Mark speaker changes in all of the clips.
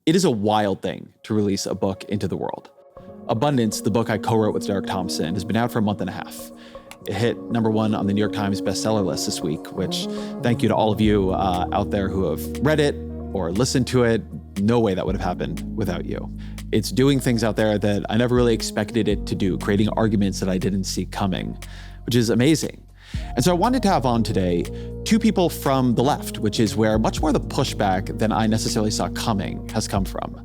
Speaker 1: It is a wild thing to release a book into the world. Abundance, the book I co-wrote with Derek Thompson, has been out for a month and a half. It hit #1 on the New York Times bestseller list this week, which thank you to all of you out there who have read it or listened to it. No way that would have happened without you. It's doing things out there that I never really expected it to do, creating arguments that I didn't see coming, which is amazing. And so I wanted to have on today two people from the left, which is where much more of the pushback than I necessarily saw coming has come from.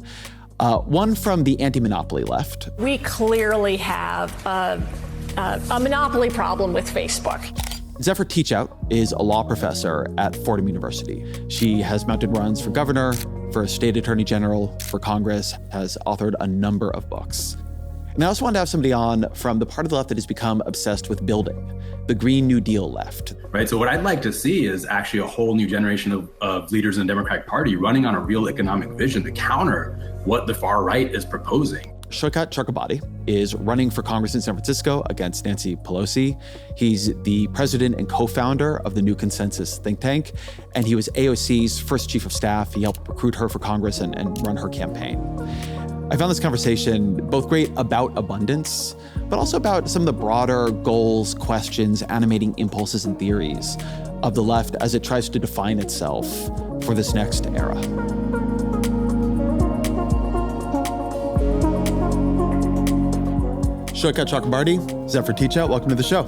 Speaker 1: One from the anti-monopoly left.
Speaker 2: We clearly have a monopoly problem with Facebook.
Speaker 1: Zephyr Teachout is a law professor at Fordham University. She has mounted runs for governor, for state attorney general, for Congress, has authored a number of books. And I also wanted to have somebody on from the part of the left that has become obsessed with building, the Green New Deal left.
Speaker 3: Right. So what I'd like to see is actually a whole new generation of leaders in the Democratic Party running on a real economic vision to counter what the far right is proposing.
Speaker 1: Saikat Chakrabarti is running for Congress in San Francisco against Nancy Pelosi. He's the president and co-founder of the New Consensus think tank, and he was AOC's first chief of staff. He helped recruit her for Congress and run her campaign. I found this conversation both great about abundance, but also about some of the broader goals, questions, animating impulses and theories of the left as it tries to define itself for this next era. Saikat Chakrabarti, Zephyr Teachout, welcome to the show.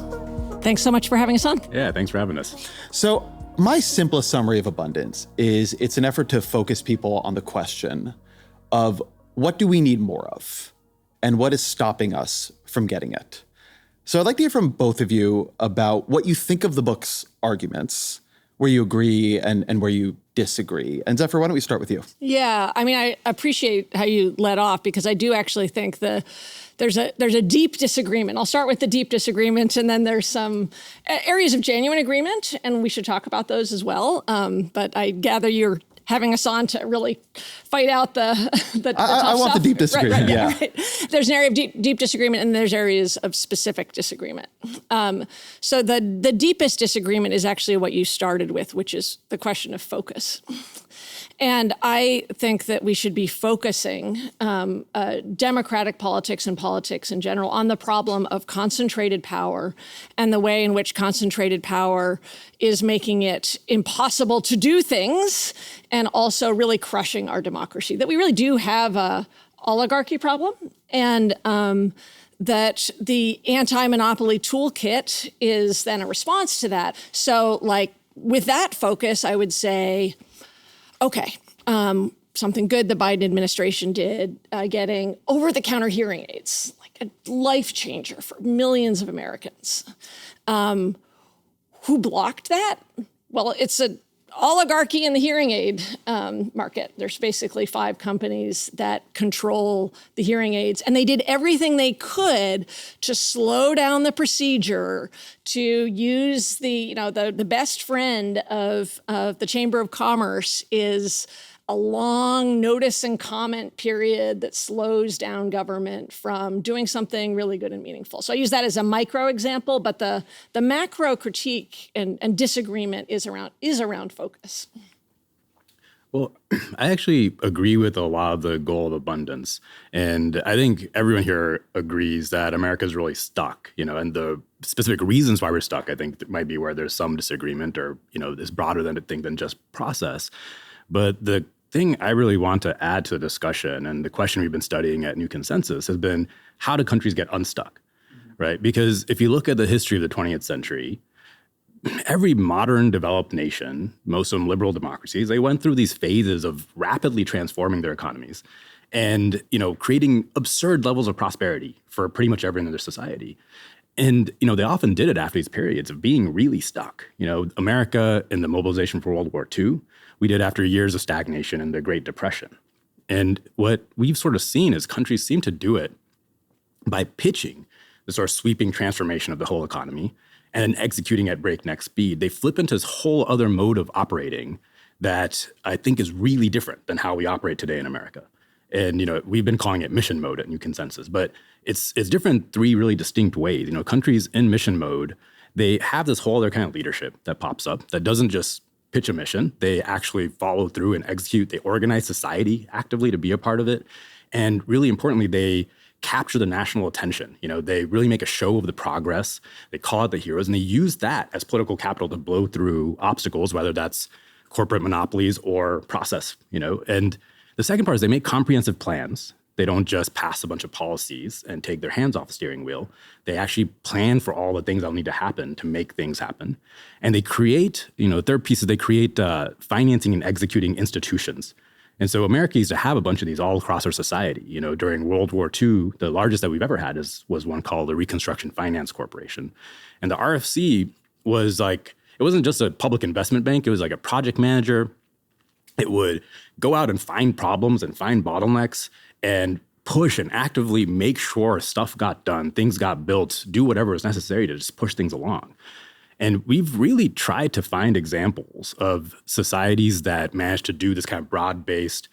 Speaker 4: Thanks so much for having us on.
Speaker 5: Yeah, thanks for having us.
Speaker 1: So my simplest summary of abundance is it's an effort to focus people on the question of what do we need more of and what is stopping us from getting it. So I'd like to hear from both of you about what you think of the book's arguments, where you agree and where you disagree. And Zephyr, why don't we start with you?
Speaker 4: Yeah, I mean, I appreciate how you led off because I do actually think there's a deep disagreement. I'll start with the deep disagreement, and then there's some areas of genuine agreement, and we should talk about those as well. But I gather you're having us on to really fight out the tough
Speaker 1: I want
Speaker 4: stuff.
Speaker 1: the deep disagreement,
Speaker 4: right,
Speaker 1: yeah.
Speaker 4: Right. There's an area of deep disagreement, and there's areas of specific disagreement. So the deepest disagreement is actually what you started with, which is the question of focus. And I think that we should be focusing democratic politics and politics in general on the problem of concentrated power and the way in which concentrated power is making it impossible to do things and also really crushing our democracy. That we really do have a oligarchy problem, and that the anti-monopoly toolkit is then a response to that. So like with that focus, I would say, okay, something good the Biden administration did, getting over-the-counter hearing aids, like a life changer for millions of Americans. Who blocked that? Well, it's an oligarchy in the hearing aid market. There's basically 5 companies that control the hearing aids, and they did everything they could to slow down the procedure, to use the best friend of the Chamber of Commerce is a long notice and comment period that slows down government from doing something really good and meaningful. So I use that as a micro example, but the macro critique and disagreement is around focus.
Speaker 5: Well, I actually agree with a lot of the goal of abundance. And I think everyone here agrees that America is really stuck, and the specific reasons why we're stuck, I think might be where there's some disagreement or, is broader than just process. But the thing I really want to add to the discussion and the question we've been studying at New Consensus has been, how do countries get unstuck, right? Because if you look at the history of the 20th century, every modern developed nation, most of them liberal democracies, they went through these phases of rapidly transforming their economies and, creating absurd levels of prosperity for pretty much everyone in their society. And, they often did it after these periods of being really stuck. America in the mobilization for World War II, we did after years of stagnation and the Great Depression. And what we've sort of seen is countries seem to do it by pitching the sort of sweeping transformation of the whole economy and then executing at breakneck speed. They flip into this whole other mode of operating that I think is really different than how we operate today in America. And, we've been calling it mission mode at New Consensus, but it's different in 3 really distinct ways. Countries in mission mode, they have this whole other kind of leadership that pops up that doesn't just pitch a mission. They actually follow through and execute. They organize society actively to be a part of it. And really importantly, they capture the national attention. They really make a show of the progress. They call out the heroes, and they use that as political capital to blow through obstacles, whether that's corporate monopolies or process, And the second part is they make comprehensive plans. They don't just pass a bunch of policies and take their hands off the steering wheel. They actually plan for all the things that'll need to happen to make things happen. And they create, the third piece is they create financing and executing institutions. And so America used to have a bunch of these all across our society. During World War II, the largest that we've ever had was one called the Reconstruction Finance Corporation. And the RFC was it wasn't just a public investment bank. It was like a project manager. It would go out and find problems and find bottlenecks and push and actively make sure stuff got done, things got built, do whatever was necessary to just push things along. And we've really tried to find examples of societies that managed to do this kind of broad-based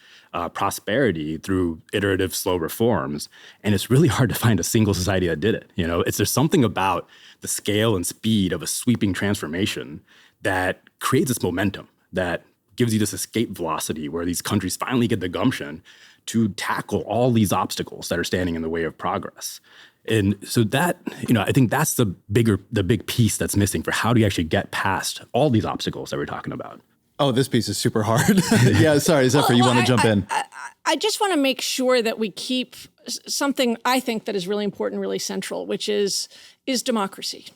Speaker 5: prosperity through iterative, slow reforms. And it's really hard to find a single society that did it. There's something about the scale and speed of a sweeping transformation that creates this momentum, that gives you this escape velocity where these countries finally get the gumption to tackle all these obstacles that are standing in the way of progress. And so that, I think that's the big piece that's missing for how do you actually get past all these obstacles that we're talking about.
Speaker 1: Oh, this piece is super hard. Yeah, sorry, Zephyr, you want to jump in?
Speaker 4: I just want to make sure that we keep something I think that is really important, really central, which is democracy.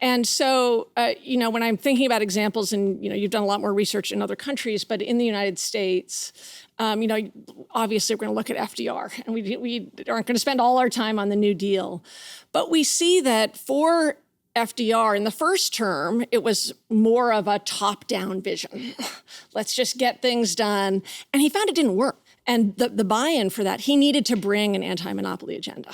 Speaker 4: And so, when I'm thinking about examples, and, you've done a lot more research in other countries, but in the United States, obviously we're going to look at FDR, and we aren't going to spend all our time on the New Deal. But we see that for FDR, in the first term, it was more of a top-down vision. Let's just get things done. And he found it didn't work. And the buy-in for that, he needed to bring an anti-monopoly agenda.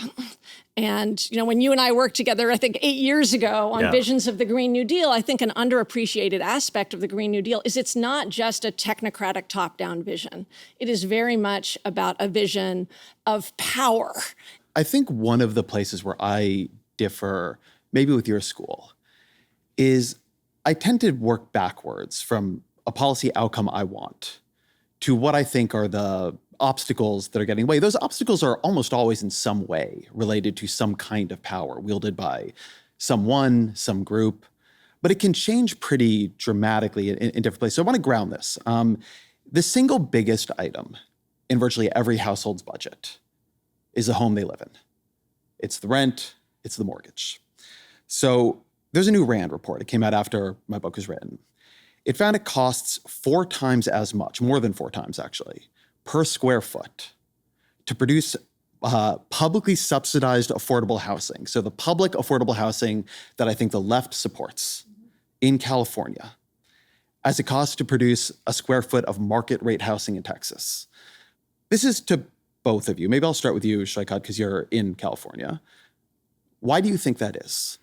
Speaker 4: And, when you and I worked together, I think 8 years ago on visions of the Green New Deal, I think an underappreciated aspect of the Green New Deal is it's not just a technocratic top-down vision. It is very much about a vision of power.
Speaker 1: I think one of the places where I differ, maybe with your school, is I tend to work backwards from a policy outcome I want to what I think are the obstacles that are getting in the way. Those obstacles are almost always in some way related to some kind of power wielded by someone, some group, but it can change pretty dramatically in different places. So I want to ground this. The single biggest item in virtually every household's budget is the home they live in. It's the rent, it's the mortgage. So there's a new RAND report. It came out after my book was written. It found it costs 4 times as much, more than 4 times actually, per square foot to produce publicly subsidized affordable housing. So the public affordable housing that I think the left supports in California, as it costs to produce a square foot of market rate housing in Texas. This is to both of you. Maybe I'll start with you, Saikat, because you're in California. Why do you think that is?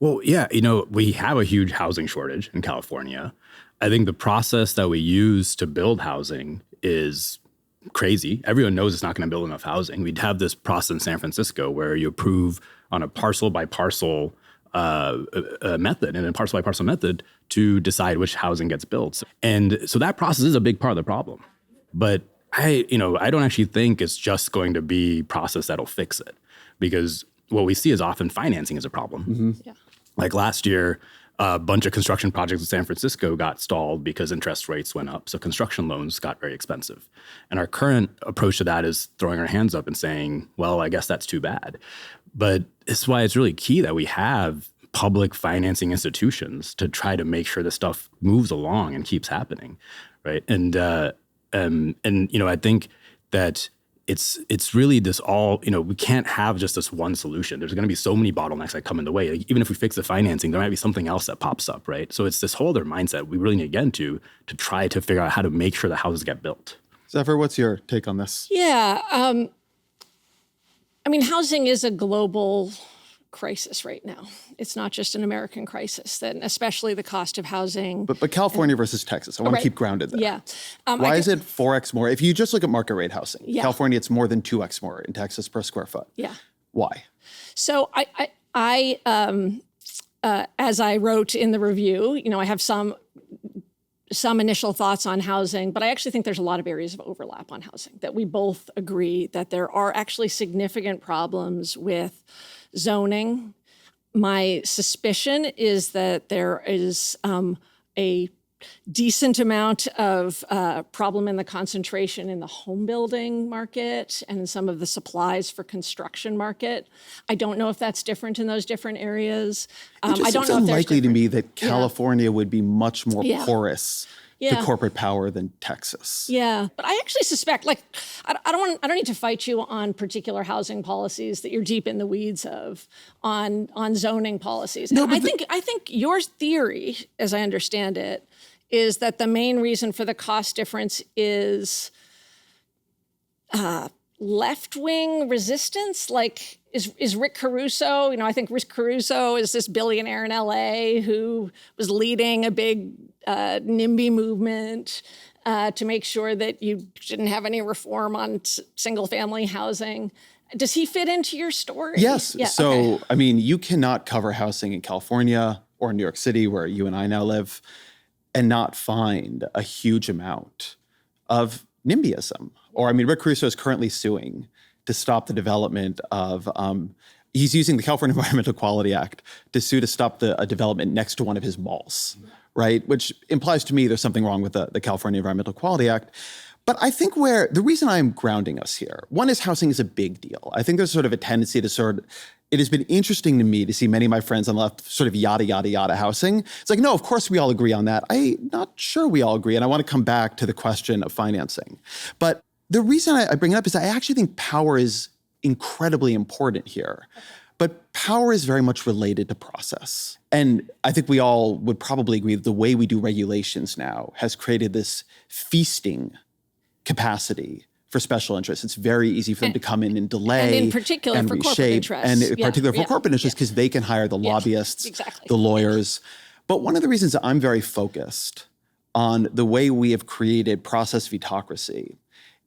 Speaker 5: Well, yeah, we have a huge housing shortage in California. I think the process that we use to build housing is crazy. Everyone knows it's not going to build enough housing. We'd have this process in San Francisco where you approve on a parcel by parcel method and a parcel by parcel method to decide which housing gets built. And so that process is a big part of the problem. But I don't actually think it's just going to be process that'll fix it, because what we see is often financing is a problem.
Speaker 1: Mm-hmm.
Speaker 4: Yeah.
Speaker 5: Like last year, a bunch of construction projects in San Francisco got stalled because interest rates went up. So construction loans got very expensive. And our current approach to that is throwing our hands up and saying, well, I guess that's too bad. But it's why it's really key that we have public financing institutions to try to make sure this stuff moves along and keeps happening, right? And I think that it's really this all, we can't have just this one solution. There's going to be so many bottlenecks that come in the way. Like, even if we fix the financing, there might be something else that pops up, right? So it's this whole other mindset we really need to get into to try to figure out how to make sure the houses get built.
Speaker 1: Zephyr, what's your take on this?
Speaker 4: Yeah. Housing is a global crisis right now. It's not just an American crisis, and especially the cost of housing.
Speaker 1: But California versus Texas, I want to keep grounded there.
Speaker 4: Yeah.
Speaker 1: Why is it 4x more? If you just look at market rate housing,
Speaker 4: Yeah.
Speaker 1: California, it's more than 2x more in Texas per square foot.
Speaker 4: Yeah.
Speaker 1: Why?
Speaker 4: So I as I wrote in the review, I have some some initial thoughts on housing, but I actually think there's a lot of areas of overlap on housing, that we both agree that there are actually significant problems with zoning. My suspicion is that there is a decent amount of problem in the concentration in the home building market and in some of the supplies for construction market. I don't know if that's different in those different areas.
Speaker 1: It just seems unlikely to me that California would be much more porous to corporate power than Texas.
Speaker 4: Yeah, but I actually suspect, like, I don't need to fight you on particular housing policies that you're deep in the weeds of, on zoning policies. No, I think your theory, as I understand it, is that the main reason for the cost difference is left-wing resistance. Like, is Rick Caruso, I think Rick Caruso is this billionaire in LA who was leading a big NIMBY movement to make sure that you didn't have any reform on single-family housing. Does he fit into your story?
Speaker 1: Yes.
Speaker 4: Yeah,
Speaker 1: so,
Speaker 4: okay.
Speaker 1: I mean, you cannot cover housing in California or New York City, where you and I now live, and not find a huge amount of NIMBYism. Or, I mean, Rick Caruso is currently suing to stop the development of, he's using the California Environmental Quality Act to sue to stop a development next to one of his malls, right? Which implies to me there's something wrong with the California Environmental Quality Act. But I think the reason I'm grounding us here, one is housing is a big deal. I think there's sort of a tendency to it has been interesting to me to see many of my friends on the left sort of yada, yada, yada housing. It's like, no, of course we all agree on that. I'm not sure we all agree. And I want to come back to the question of financing. But the reason I bring it up is I actually think power is incredibly important here. But power is very much related to process. And I think we all would probably agree that the way we do regulations now has created this feasting capacity for special interests. It's very easy for them to come in and delay
Speaker 4: and in particular
Speaker 1: and
Speaker 4: for
Speaker 1: reshape,
Speaker 4: corporate interests.
Speaker 1: and in particular for corporate interests, because they can hire the lobbyists, the lawyers. But one of the reasons I'm very focused on the way we have created process vetocracy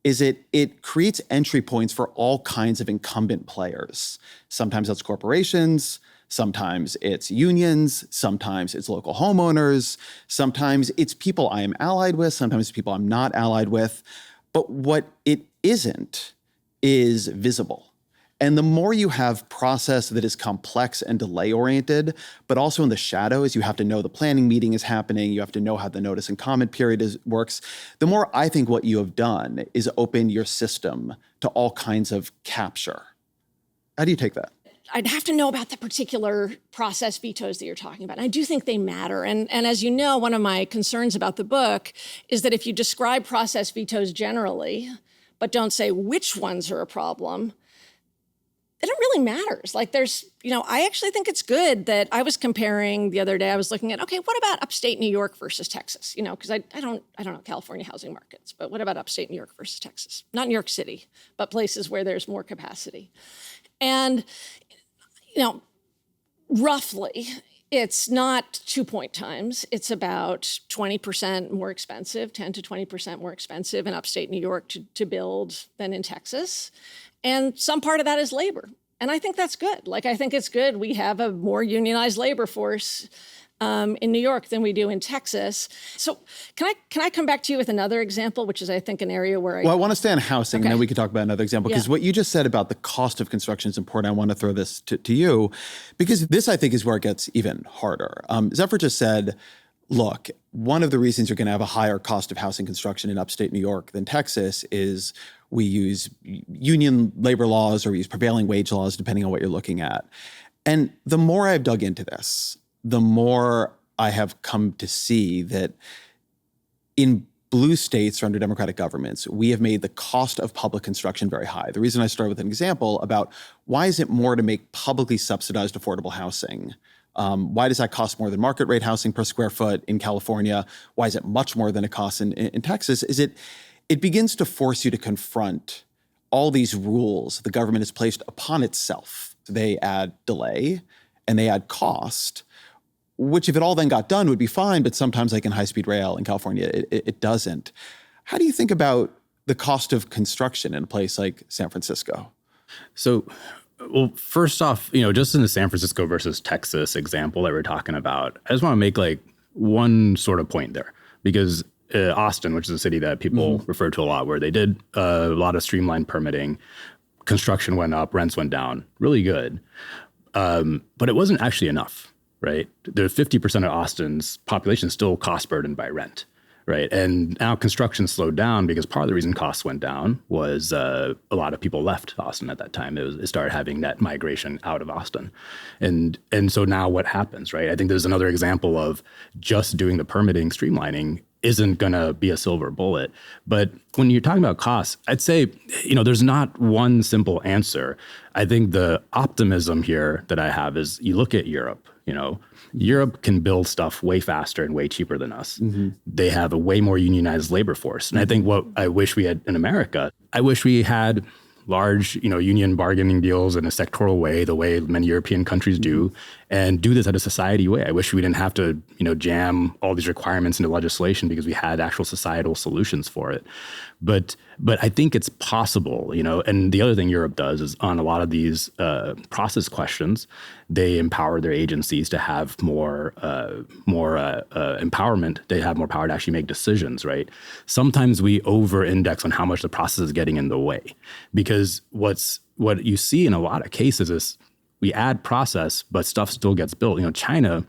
Speaker 1: is it creates entry points for all kinds of incumbent players. Sometimes that's corporations, sometimes it's unions, sometimes it's local homeowners, sometimes it's people I am allied with, sometimes it's people I'm not allied with. But what it isn't is visible. And the more you have process that is complex and delay-oriented, but also in the shadows, you have to know the planning meeting is happening, you have to know how the notice and comment period works, the more I think what you have done is open your system to all kinds of capture. How do you take that?
Speaker 4: I'd have to know about the particular process vetoes that you're talking about. And I do think they matter. And as you know, one of my concerns about the book is that if you describe process vetoes generally, but don't say which ones are a problem, then it really matters. Like I actually think it's good that I was comparing the other day, I was looking at, okay, what about upstate New York versus Texas? Because I don't know California housing markets, but what about upstate New York versus Texas? Not New York City, but places where there's more capacity. And roughly, it's not 2-point times. It's about 20% more expensive, 10 to 20% more expensive in upstate New York to build than in Texas. And some part of that is labor. And I think that's good. I think it's good we have a more unionized labor force in New York than we do in Texas. So can I come back to you with another example, which is, I think, an area where
Speaker 1: I want to stay on housing, and then we can talk about another example, because what you just said about the cost of construction is important. I want to throw this to you, because this, I think, is where it gets even harder. Zephyr just said, look, one of the reasons you're going to have a higher cost of housing construction in upstate New York than Texas is we use union labor laws or we use prevailing wage laws, depending on what you're looking at. And the more I've dug into this, the more I have come to see that in blue states or under Democratic governments, we have made the cost of public construction very high. The reason I started with an example about why is it more to make publicly subsidized affordable housing? Why does that cost more than market rate housing per square foot in California? Why is it much more than it costs in Texas? Is it begins to force you to confront all these rules the government has placed upon itself. They add delay and they add cost, which if it all then got done would be fine, but sometimes like in high-speed rail in California, it doesn't. How do you think about the cost of construction in a place like San Francisco?
Speaker 5: So, well, first off, just in the San Francisco versus Texas example that we're talking about, I just want to make one sort of point there, because Austin, which is a city that people refer to a lot, where they did a lot of streamlined permitting, construction went up, rents went down, really good. But it wasn't actually enough, right? There's 50% of Austin's population still cost burdened by rent, right? And now construction slowed down because part of the reason costs went down was a lot of people left Austin at that time. It started having net migration out of Austin. And so now what happens, right? I think there's another example of just doing the permitting streamlining isn't going to be a silver bullet. But when you're talking about costs, I'd say, there's not one simple answer. I think the optimism here that I have is you look at Europe, Europe can build stuff way faster and way cheaper than us. They have a way more unionized labor force. And I think what I wish we had in America, I wish we had large, union bargaining deals in a sectoral way, the way many European countries do, and do this at a society way. I wish we didn't have to, jam all these requirements into legislation because we had actual societal solutions for it. But I think it's possible, and the other thing Europe does is on a lot of these process questions, they empower their agencies to have more empowerment. They have more power to actually make decisions, right? Sometimes we over-index on how much the process is getting in the way, because what you see in a lot of cases is we add process, but stuff still gets built. China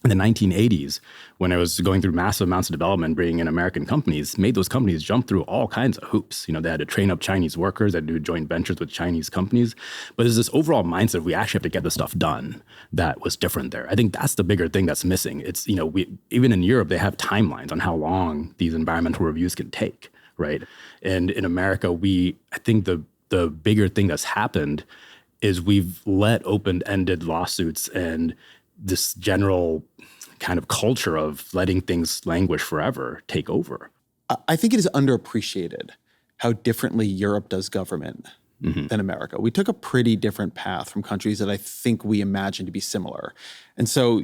Speaker 5: in the 1980s, when it was going through massive amounts of development, bringing in American companies, made those companies jump through all kinds of hoops. They had to train up Chinese workers, they had to do joint ventures with Chinese companies. But there's this overall mindset of we actually have to get the stuff done that was different there. I think that's the bigger thing that's missing. It's, even in Europe, they have timelines on how long these environmental reviews can take, right? And in America, I think the bigger thing that's happened is we've let open-ended lawsuits and this general kind of culture of letting things languish forever take over.
Speaker 1: I think it is underappreciated how differently Europe does government than America. We took a pretty different path from countries that I think we imagine to be similar. And so,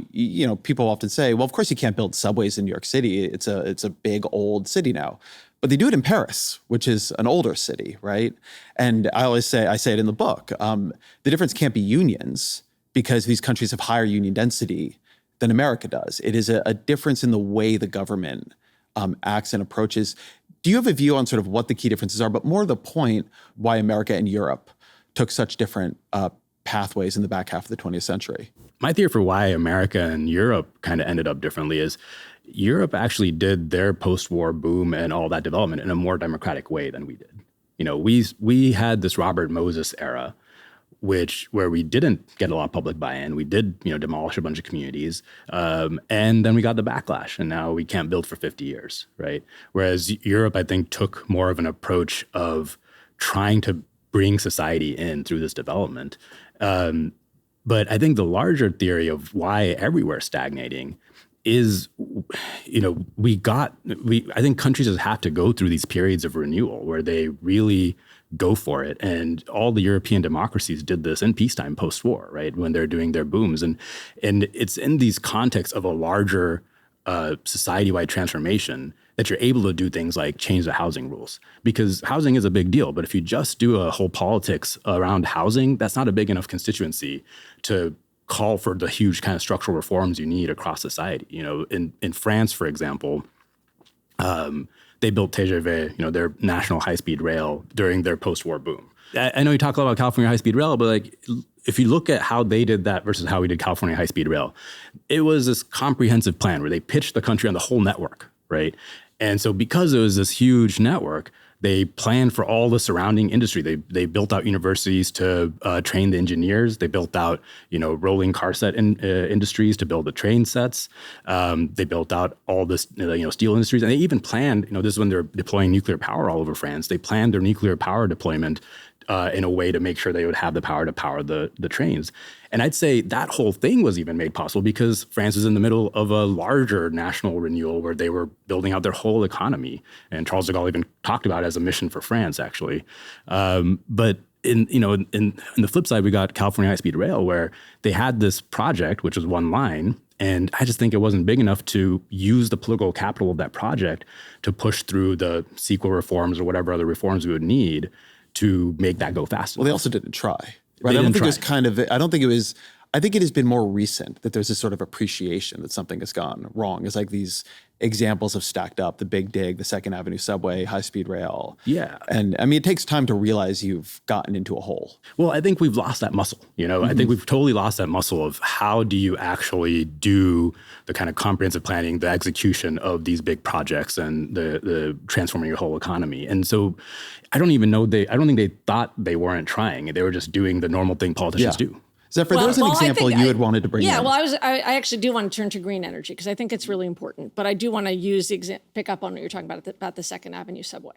Speaker 1: people often say, well, of course you can't build subways in New York City. It's a big old city now. But they do it in Paris, which is an older city, right? And I say it in the book, the difference can't be unions, because these countries have higher union density than America does. It is a difference in the way the government acts and approaches. Do you have a view on sort of what the key differences are, but more the point why America and Europe took such different pathways in the back half of the 20th century?
Speaker 5: My theory for why America and Europe kind of ended up differently is Europe actually did their post-war boom and all that development in a more democratic way than we did. We had this Robert Moses era, where we didn't get a lot of public buy-in. We did, demolish a bunch of communities, and then we got the backlash, and now we can't build for 50 years, right? Whereas Europe, I think, took more of an approach of trying to bring society in through this development. But I think the larger theory of why everywhere's stagnating is, I think countries just have to go through these periods of renewal where they really go for it. And all the European democracies did this in peacetime post-war, right? When they're doing their booms. And it's in these contexts of a larger society-wide transformation that you're able to do things like change the housing rules. Because housing is a big deal. But if you just do a whole politics around housing, that's not a big enough constituency to call for the huge kind of structural reforms you need across society. In France, for example, they built TGV, their national high-speed rail during their post-war boom. I know you talk a lot about California high-speed rail, but if you look at how they did that versus how we did California high-speed rail, it was this comprehensive plan where they pitched the country on the whole network, right? And so because it was this huge network, they planned for all the surrounding industry. They built out universities to train the engineers. They built out, rolling car set industries to build the train sets. They built out all this, steel industries. And they even planned, this is when they're deploying nuclear power all over France. They planned their nuclear power deployment in a way to make sure they would have the power to power the trains. And I'd say that whole thing was even made possible because France was in the middle of a larger national renewal where they were building out their whole economy. And Charles de Gaulle even talked about it as a mission for France, actually. But in the flip side, we got California high-speed rail, where they had this project, which was one line. And I just think it wasn't big enough to use the political capital of that project to push through the CEQA reforms or whatever other reforms we would need to make that go faster.
Speaker 1: Well, they also didn't try. Right. I don't think it was I think it has been more recent that there's this sort of appreciation that something has gone wrong. It's like these examples have stacked up, the Big Dig, the Second Avenue subway, high-speed rail.
Speaker 5: Yeah.
Speaker 1: And I mean, it takes time to realize you've gotten into a hole.
Speaker 5: Well, I think we've lost that muscle. I think we've totally lost that muscle of how do you actually do the kind of comprehensive planning, the execution of these big projects and the transforming your whole economy. And so I don't think they thought they weren't trying. They were just doing the normal thing politicians do.
Speaker 1: Zephyr, there was an example you had wanted to bring in.
Speaker 4: Yeah, well, I actually do want to turn to green energy because I think it's really important. But I do want to use pick up on what you're talking about the Second Avenue subway.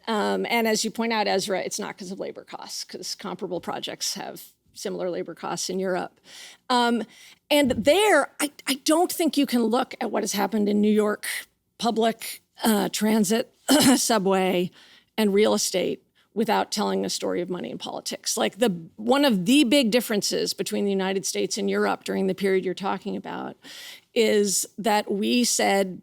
Speaker 4: And as you point out, Ezra, it's not because of labor costs, because comparable projects have similar labor costs in Europe. And there, I don't think you can look at what has happened in New York public transit, subway, and real estate without telling a story of money and politics. Like one of the big differences between the United States and Europe during the period you're talking about is that we said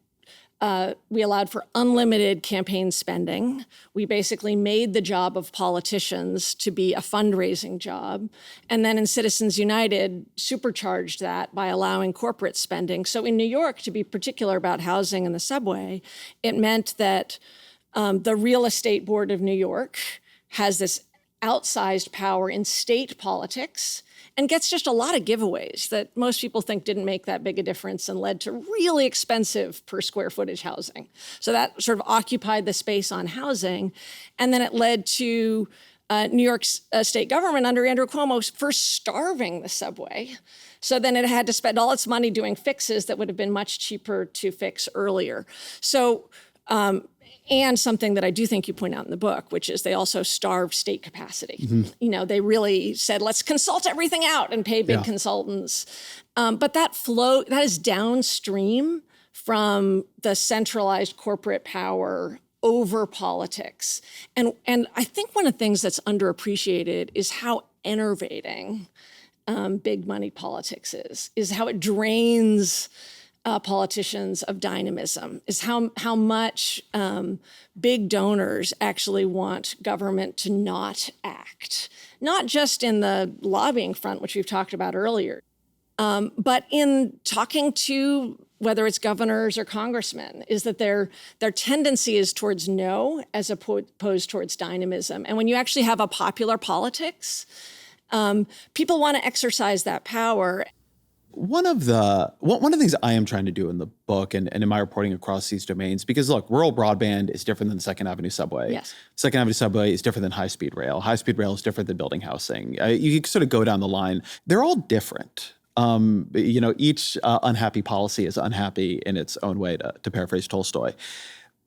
Speaker 4: we allowed for unlimited campaign spending. We basically made the job of politicians to be a fundraising job. And then in Citizens United, supercharged that by allowing corporate spending. So in New York, to be particular about housing and the subway, it meant that the Real Estate Board of New York has this outsized power in state politics and gets just a lot of giveaways that most people think didn't make that big a difference and led to really expensive per square footage housing. So that sort of occupied the space on housing. And then it led to New York's state government under Andrew Cuomo first starving the subway. So then it had to spend all its money doing fixes that would have been much cheaper to fix earlier. So, and something that I do think you point out in the book, which is they also starved state capacity. Mm-hmm. They really said, let's consult everything out and pay big consultants. But that is downstream from the centralized corporate power over politics. And I think one of the things that's underappreciated is how enervating big money politics is how it drains politicians of dynamism, is how much big donors actually want government to not act, not just in the lobbying front, which we've talked about earlier, but in talking to whether it's governors or congressmen, is that their tendency is towards no as opposed towards dynamism. And when you actually have a popular politics, people want to exercise that power.
Speaker 1: One of the things I am trying to do in the book and in my reporting across these domains, because look, rural broadband is different than the Second Avenue subway.
Speaker 4: Yes.
Speaker 1: Second Avenue subway is different than high-speed rail. High-speed rail is different than building housing. You can sort of go down the line. They're all different. Each unhappy policy is unhappy in its own way, to paraphrase Tolstoy.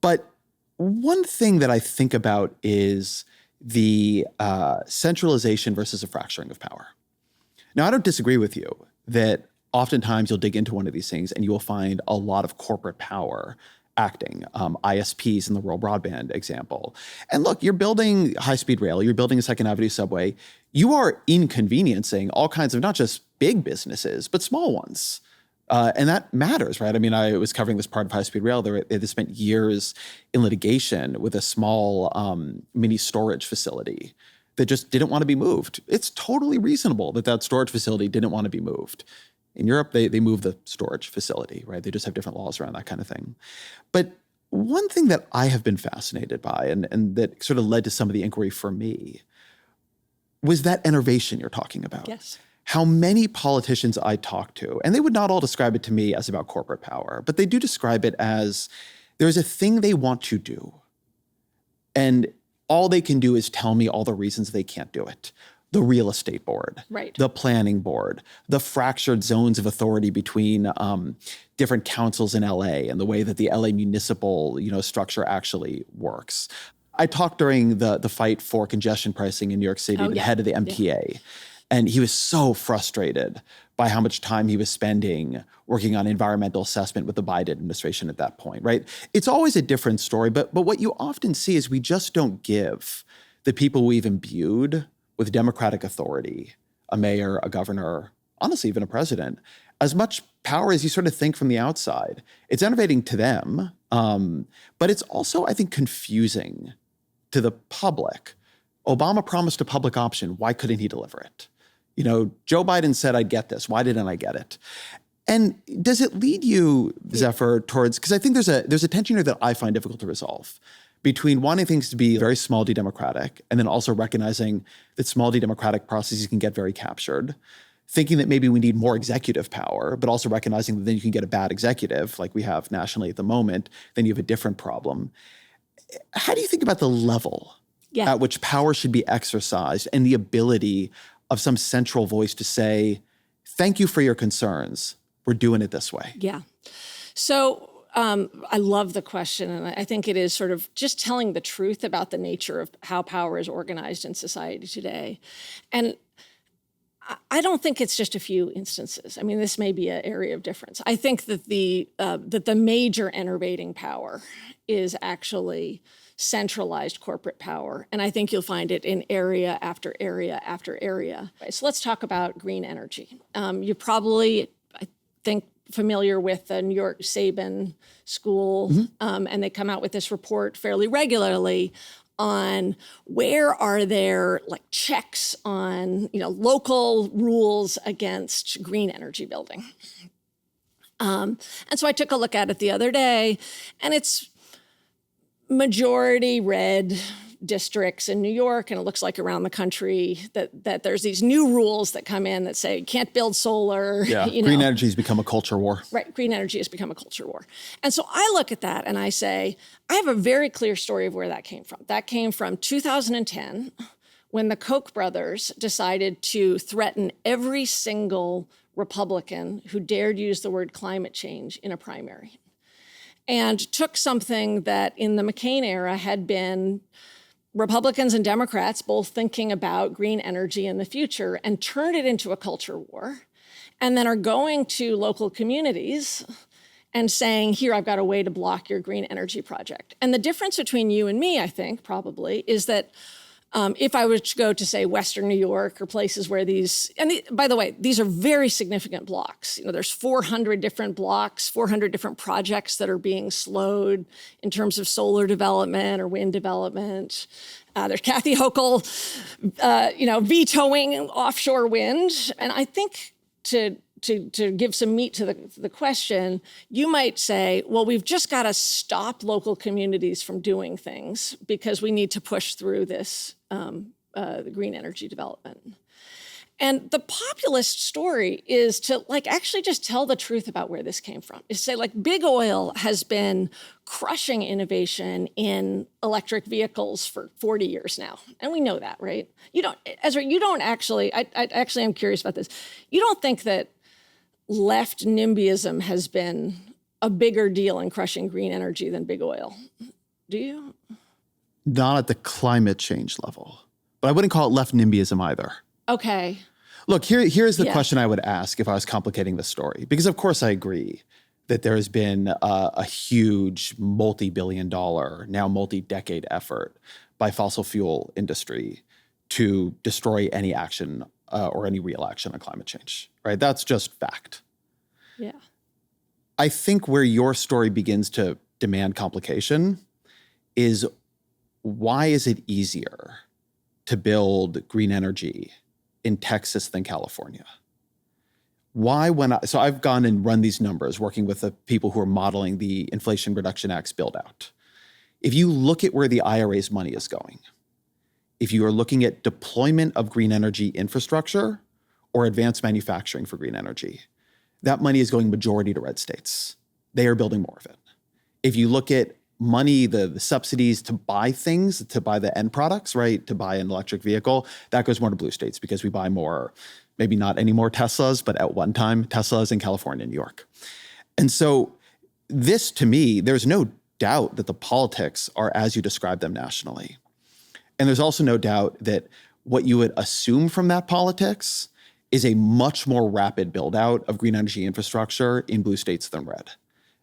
Speaker 1: But one thing that I think about is the centralization versus a fracturing of power. Now, I don't disagree with you that oftentimes you'll dig into one of these things and you will find a lot of corporate power acting, ISPs in the rural broadband example. And look, you're building high-speed rail, you're building a Second Avenue subway, you are inconveniencing all kinds of not just big businesses, but small ones. And that matters, right? I mean, I was covering this part of high-speed rail. They spent years in litigation with a small mini storage facility that just didn't want to be moved. It's totally reasonable that storage facility didn't want to be moved. In Europe, they move the storage facility, right? They just have different laws around that kind of thing. But one thing that I have been fascinated by and that sort of led to some of the inquiry for me was that enervation you're talking about.
Speaker 4: Yes.
Speaker 1: How many politicians I talk to, and they would not all describe it to me as about corporate power, but they do describe it as there's a thing they want to do. And all they can do is tell me all the reasons they can't do it. The real estate board,
Speaker 4: right.
Speaker 1: The planning board, the fractured zones of authority between different councils in LA and the way that the LA municipal structure actually works. I talked during the fight for congestion pricing in New York City to the head of the MTA, and he was so frustrated by how much time he was spending working on environmental assessment with the Biden administration at that point, right? It's always a different story, but what you often see is we just don't give the people we've imbued with democratic authority, a mayor, a governor, honestly, even a president, as much power as you sort of think from the outside. It's enervating to them, but it's also, I think, confusing to the public. Obama promised a public option. Why couldn't he deliver it? Joe Biden said I'd get this. Why didn't I get it? And does it lead you, Zephyr, towards, because I think there's a tension here that I find difficult to resolve between wanting things to be very small d democratic and then also recognizing that small d democratic processes can get very captured, thinking that maybe we need more executive power, but also recognizing that then you can get a bad executive like we have nationally at the moment, then you have a different problem. How do you think about the level at which power should be exercised and the ability of some central voice to say, thank you for your concerns, we're doing it this way?
Speaker 4: Yeah. So I love the question, and I think it is sort of just telling the truth about the nature of how power is organized in society today. And I don't think it's just a few instances. I mean, this may be an area of difference. I think that the major enervating power is actually centralized corporate power. And I think you'll find it in area after area after area. So let's talk about green energy. You're probably, I think, familiar with the New York Sabin School, and they come out with this report fairly regularly on where are there like checks on local rules against green energy building. And so I took a look at it the other day, and it's majority red districts in New York, and it looks like around the country that there's these new rules that come in that say you can't build solar.
Speaker 1: Yeah, green energy has become a culture war.
Speaker 4: Right, green energy has become a culture war. And so I look at that and I say, I have a very clear story of where that came from. That came from 2010, when the Koch brothers decided to threaten every single Republican who dared use the word climate change in a primary, and took something that in the McCain era had been Republicans and Democrats both thinking about green energy in the future and turned it into a culture war, and then are going to local communities and saying, here, I've got a way to block your green energy project. And the difference between you and me, I think, probably, is that if I were to go to, say, Western New York or places where by the way, these are very significant blocks. There's 400 different blocks, 400 different projects that are being slowed in terms of solar development or wind development. There's Kathy Hochul, vetoing offshore wind. And I think to give some meat to the question, you might say, well, we've just got to stop local communities from doing things because we need to push through this the green energy development. And the populist story is to actually just tell the truth about where this came from. Is to say big oil has been crushing innovation in electric vehicles for 40 years now. And we know that, right? Ezra, I actually am curious about this. You don't think that left NIMBYism has been a bigger deal in crushing green energy than big oil, do you?
Speaker 1: Not at the climate change level, but I wouldn't call it left NIMBYism either.
Speaker 4: Okay.
Speaker 1: Look, here's the question I would ask if I was complicating the story, because of course I agree that there has been a huge multi-billion-dollar, now multi-decade effort by fossil fuel industry to destroy any action or any real action on climate change, right? That's just fact.
Speaker 4: Yeah.
Speaker 1: I think where your story begins to demand complication is, why is it easier to build green energy in Texas than California? So I've gone and run these numbers working with the people who are modeling the Inflation Reduction Act's build out. If you look at where the IRA's money is going, if you are looking at deployment of green energy infrastructure or advanced manufacturing for green energy, that money is going majority to red states. They are building more of it. If you look at money, the subsidies to buy things, to buy the end products, right, to buy an electric vehicle, that goes more to blue states because we buy more, maybe not any more Teslas, but at one time, Teslas in California and New York. And so this, to me, there's no doubt that the politics are as you describe them nationally. And there's also no doubt that what you would assume from that politics is a much more rapid build out of green energy infrastructure in blue states than red.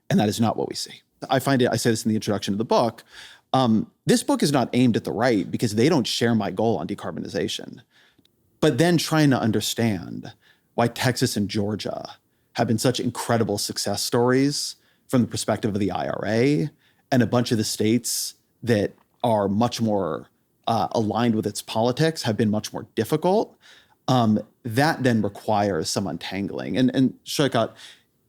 Speaker 1: And that is not what we see. I say this in the introduction to the book, this book is not aimed at the right because they don't share my goal on decarbonization. But then trying to understand why Texas and Georgia have been such incredible success stories from the perspective of the IRA, and a bunch of the states that are much more aligned with its politics have been much more difficult. that then requires some untangling. And Saikat,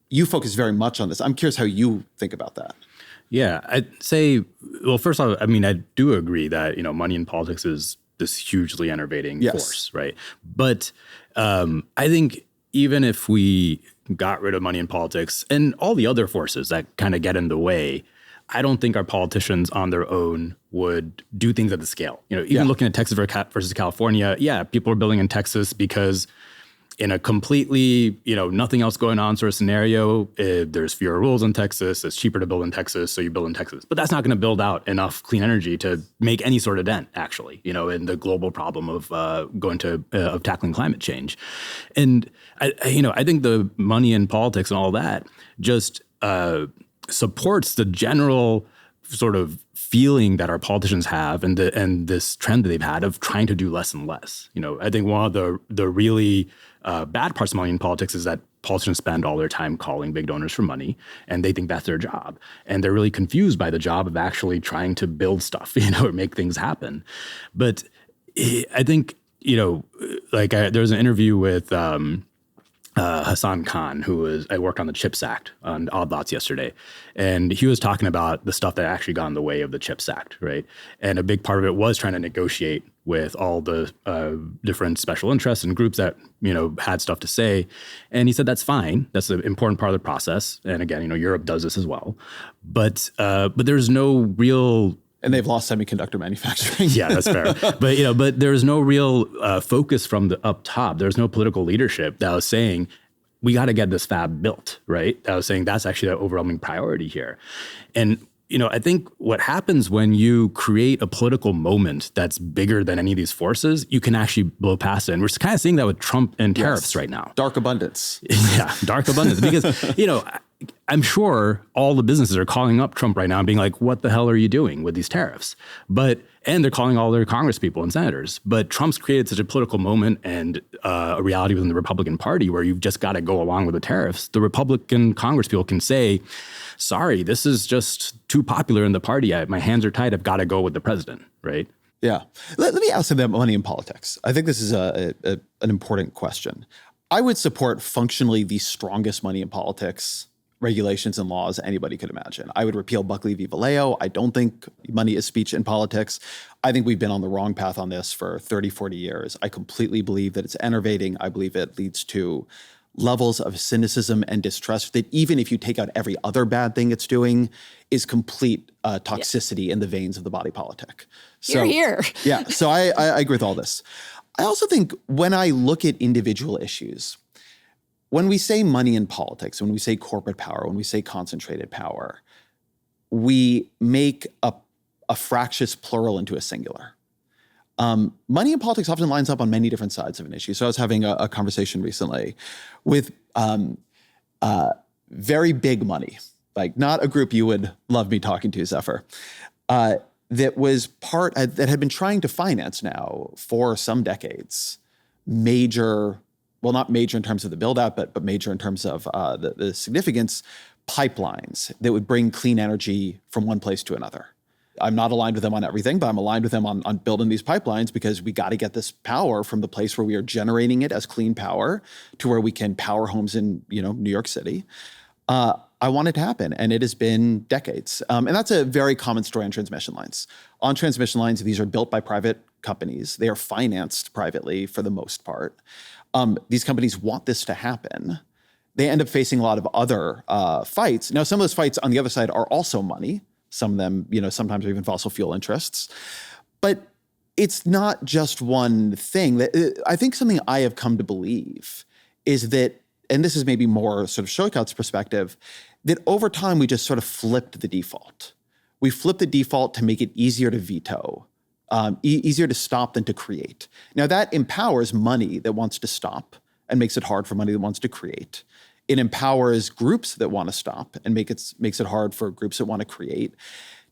Speaker 1: you focus very much on this. I'm curious how you think about that.
Speaker 5: Yeah, I'd say, well, first off, I mean, I do agree that, money in politics is this hugely enervating force, right? But I think even if we got rid of money in politics and all the other forces that kind of get in the way, I don't think our politicians on their own would do things at the scale. Even looking at Texas versus California, people are building in Texas because in a completely, nothing else going on sort of scenario, there's fewer rules in Texas, it's cheaper to build in Texas, so you build in Texas. But that's not going to build out enough clean energy to make any sort of dent, actually, in the global problem of of tackling climate change. And, I think the money in politics and all that just supports the general sort of feeling that our politicians have and this trend that they've had of trying to do less and less. I think one of the really bad parts of money in politics is that politicians spend all their time calling big donors for money, and they think that's their job. And they're really confused by the job of actually trying to build stuff, or make things happen. But I think, there's an interview with Hassan Khan, I worked on the CHIPS Act on Odd Lots yesterday. And he was talking about the stuff that actually got in the way of the CHIPS Act, right? And a big part of it was trying to negotiate with all the different special interests and groups that, had stuff to say. And he said, that's fine. That's an important part of the process. And again, Europe does this as well. But there's no real...
Speaker 1: And they've lost semiconductor manufacturing.
Speaker 5: Yeah, that's fair. But there's no real focus from the up top. There's no political leadership that was saying, we got to get this fab built, right? That was saying that's actually the overwhelming priority here. And, I think what happens when you create a political moment that's bigger than any of these forces, you can actually blow past it. And we're kind of seeing that with Trump and tariffs right now.
Speaker 1: Dark abundance.
Speaker 5: Yeah, dark abundance. Because, I'm sure all the businesses are calling up Trump right now and being like, what the hell are you doing with these tariffs? And they're calling all their Congress people and senators. But Trump's created such a political moment and a reality within the Republican Party where you've just got to go along with the tariffs. The Republican Congress people can say, sorry, this is just too popular in the party. My hands are tied. I've got to go with the president, right?
Speaker 1: Yeah. Let me ask them about money in politics. I think this is an important question. I would support functionally the strongest money in politics regulations and laws anybody could imagine. I would repeal Buckley v. Valeo. I don't think money is speech in politics. I think we've been on the wrong path on this for 30, 40 years. I completely believe that it's enervating. I believe it leads to levels of cynicism and distrust that even if you take out every other bad thing it's doing is complete toxicity in the veins of the body politic. So,
Speaker 4: Here.
Speaker 1: Yeah, so I agree with all this. I also think when I look at individual issues, when we say money in politics, when we say corporate power, when we say concentrated power, we make a fractious plural into a singular. Money in politics often lines up on many different sides of an issue. So I was having a conversation recently with very big money, like not a group you would love me talking to, Zephyr, that was that had been trying to finance now for some decades major, well, not major in terms of the build out, but major in terms of the significance, pipelines that would bring clean energy from one place to another. I'm not aligned with them on everything, but I'm aligned with them on building these pipelines because we got to get this power from the place where we are generating it as clean power to where we can power homes in, New York City. I want it to happen, and it has been decades. And that's a very common story on transmission lines. On transmission lines, these are built by private companies. They are financed privately for the most part. These companies want this to happen. They end up facing a lot of other fights. Now, some of those fights on the other side are also money. Some of them, sometimes are even fossil fuel interests. But it's not just one thing. I think something I have come to believe is that, and this is maybe more sort of Saikat's perspective, that over time we just sort of flipped the default. We flipped the default to make it easier to veto, easier to stop than to create. Now that empowers money that wants to stop and makes it hard for money that wants to create. It empowers groups that want to stop and makes it hard for groups that want to create.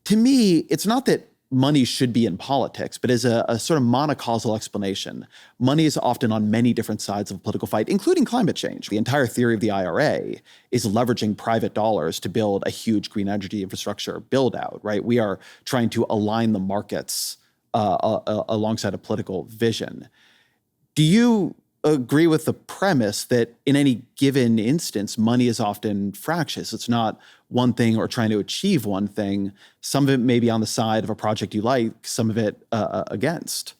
Speaker 1: To me, it's not that money should be in politics, but as a sort of monocausal explanation, money is often on many different sides of a political fight, including climate change. The entire theory of the IRA is leveraging private dollars to build a huge green energy infrastructure build out, right? We are trying to align the markets alongside a political vision. Do you agree with the premise that in any given instance, money is often fractious. It's not one thing or trying to achieve one thing. Some of it may be on the side of a project you like, some of it against.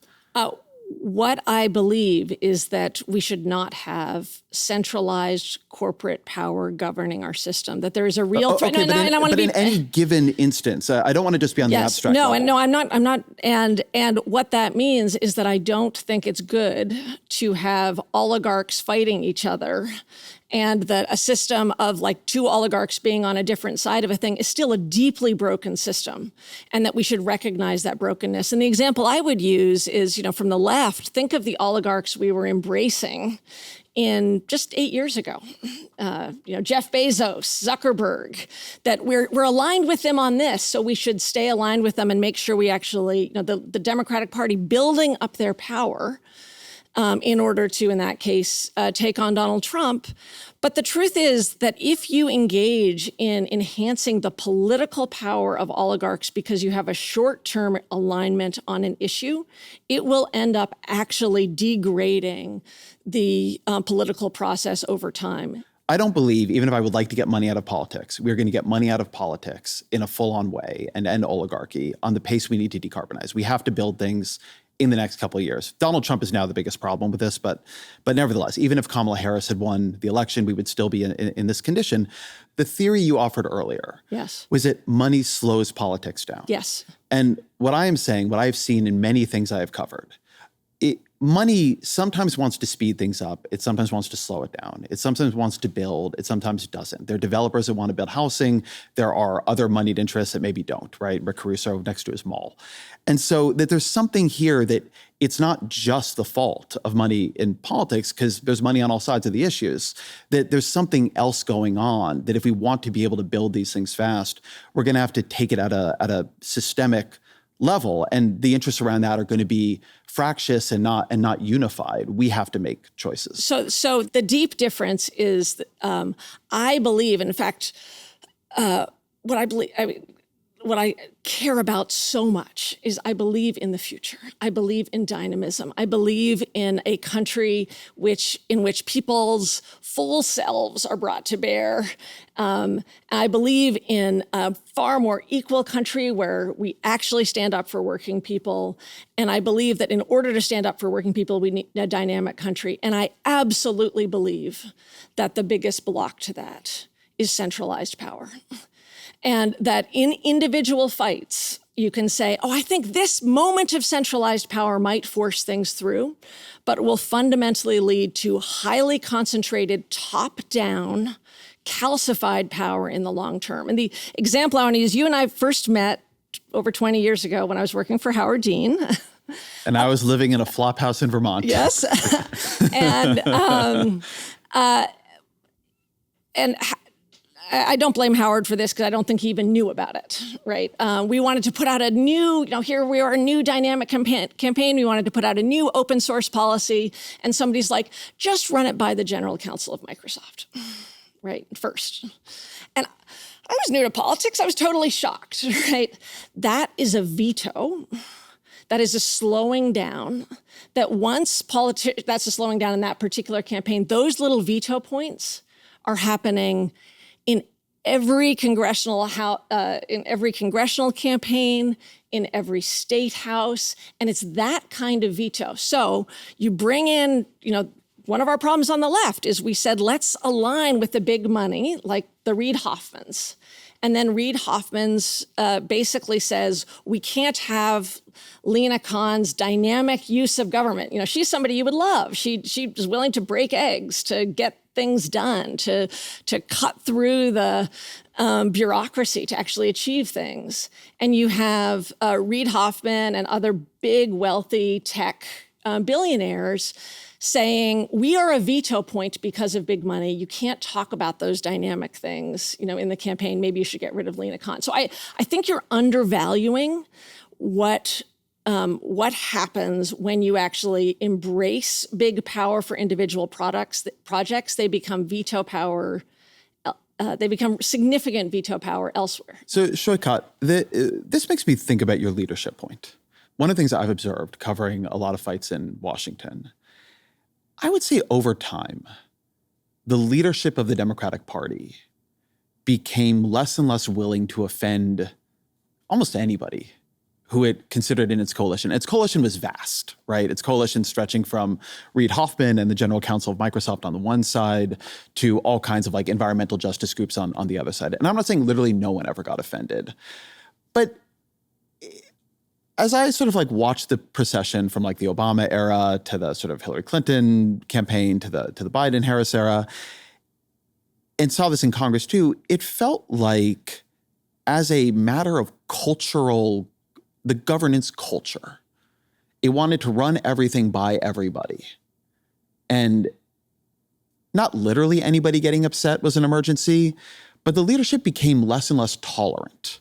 Speaker 4: What I believe is that we should not have centralized corporate power governing our system, that there is a real threat.
Speaker 1: Okay, but in any given instance, I don't want to just be on the abstract level.
Speaker 4: I'm not. And what that means is that I don't think it's good to have oligarchs fighting each other, and that a system of like two oligarchs being on a different side of a thing is still a deeply broken system, and that we should recognize that brokenness. And the example I would use is, from the left, think of the oligarchs we were embracing in just 8 years ago. Jeff Bezos, Zuckerberg, that we're aligned with them on this, so we should stay aligned with them and make sure we actually, the Democratic Party building up their power in order to, in that case, take on Donald Trump. But the truth is that if you engage in enhancing the political power of oligarchs because you have a short-term alignment on an issue, it will end up actually degrading the political process over time.
Speaker 1: I don't believe, even if I would like to get money out of politics, we're going to get money out of politics in a full-on way and end oligarchy on the pace we need to decarbonize. We have to build things in the next couple of years. Donald Trump is now the biggest problem with this, but nevertheless, even if Kamala Harris had won the election, we would still be in this condition. The theory you offered earlier was that money slows politics down.
Speaker 4: Yes.
Speaker 1: And what I am saying, what I've seen in many things I have covered, money sometimes wants to speed things up. It sometimes wants to slow it down. It sometimes wants to build. It sometimes doesn't. There are developers that want to build housing. There are other moneyed interests that maybe don't, right? Rick Caruso next to his mall. And so that there's something here that it's not just the fault of money in politics, because there's money on all sides of the issues, that there's something else going on, that if we want to be able to build these things fast, we're going to have to take it at a systemic level, and the interests around that are going to be fractious and not unified. We have to make choices.
Speaker 4: So the deep difference is, I believe, in fact, what I care about so much is I believe in the future. I believe in dynamism. I believe in a country in which people's full selves are brought to bear. I believe in a far more equal country where we actually stand up for working people. And I believe that in order to stand up for working people, we need a dynamic country. And I absolutely believe that the biggest block to that is centralized power. And that in individual fights, you can say, I think this moment of centralized power might force things through, but will fundamentally lead to highly concentrated, top-down, calcified power in the long term. And the example I want to use, you and I first met over 20 years ago when I was working for Howard Dean.
Speaker 1: And I was living in a flop house in Vermont.
Speaker 4: Yes. And I don't blame Howard for this because I don't think he even knew about it, right? We wanted to put out a new, here we are, a new dynamic campaign. We wanted to put out a new open source policy. And somebody's like, just run it by the general counsel of Microsoft, right, first. And I was new to politics. I was totally shocked, right? That is a veto. That is a slowing down. That that's a slowing down in that particular campaign. Those little veto points are happening in every congressional campaign, in every state house, and it's that kind of veto. So you bring in, one of our problems on the left is we said, let's align with the big money, like the Reid Hoffmans. And then Reid Hoffmans basically says, we can't have Lena Khan's dynamic use of government. She's somebody you would love. She was willing to break eggs to get things done, to cut through the bureaucracy to actually achieve things. And you have Reid Hoffman and other big, wealthy tech billionaires saying, we are a veto point because of big money. You can't talk about those dynamic things, in the campaign. Maybe you should get rid of Lena Khan. So I think you're undervaluing what happens when you actually embrace big power for individual projects. They become veto power. They become significant veto power elsewhere.
Speaker 1: So Saikat, this makes me think about your leadership point. One of the things I've observed covering a lot of fights in Washington, I would say over time, the leadership of the Democratic Party became less and less willing to offend almost anybody who it considered in its coalition. Its coalition was vast, right? Its coalition stretching from Reid Hoffman and the general counsel of Microsoft on the one side to all kinds of like environmental justice groups on the other side. And I'm not saying literally no one ever got offended, but as I sort of like watched the procession from like the Obama era to the sort of Hillary Clinton campaign to the Biden-Harris era, and saw this in Congress too, it felt like as a matter of the governance culture, it wanted to run everything by everybody. And not literally anybody getting upset was an emergency, but the leadership became less and less tolerant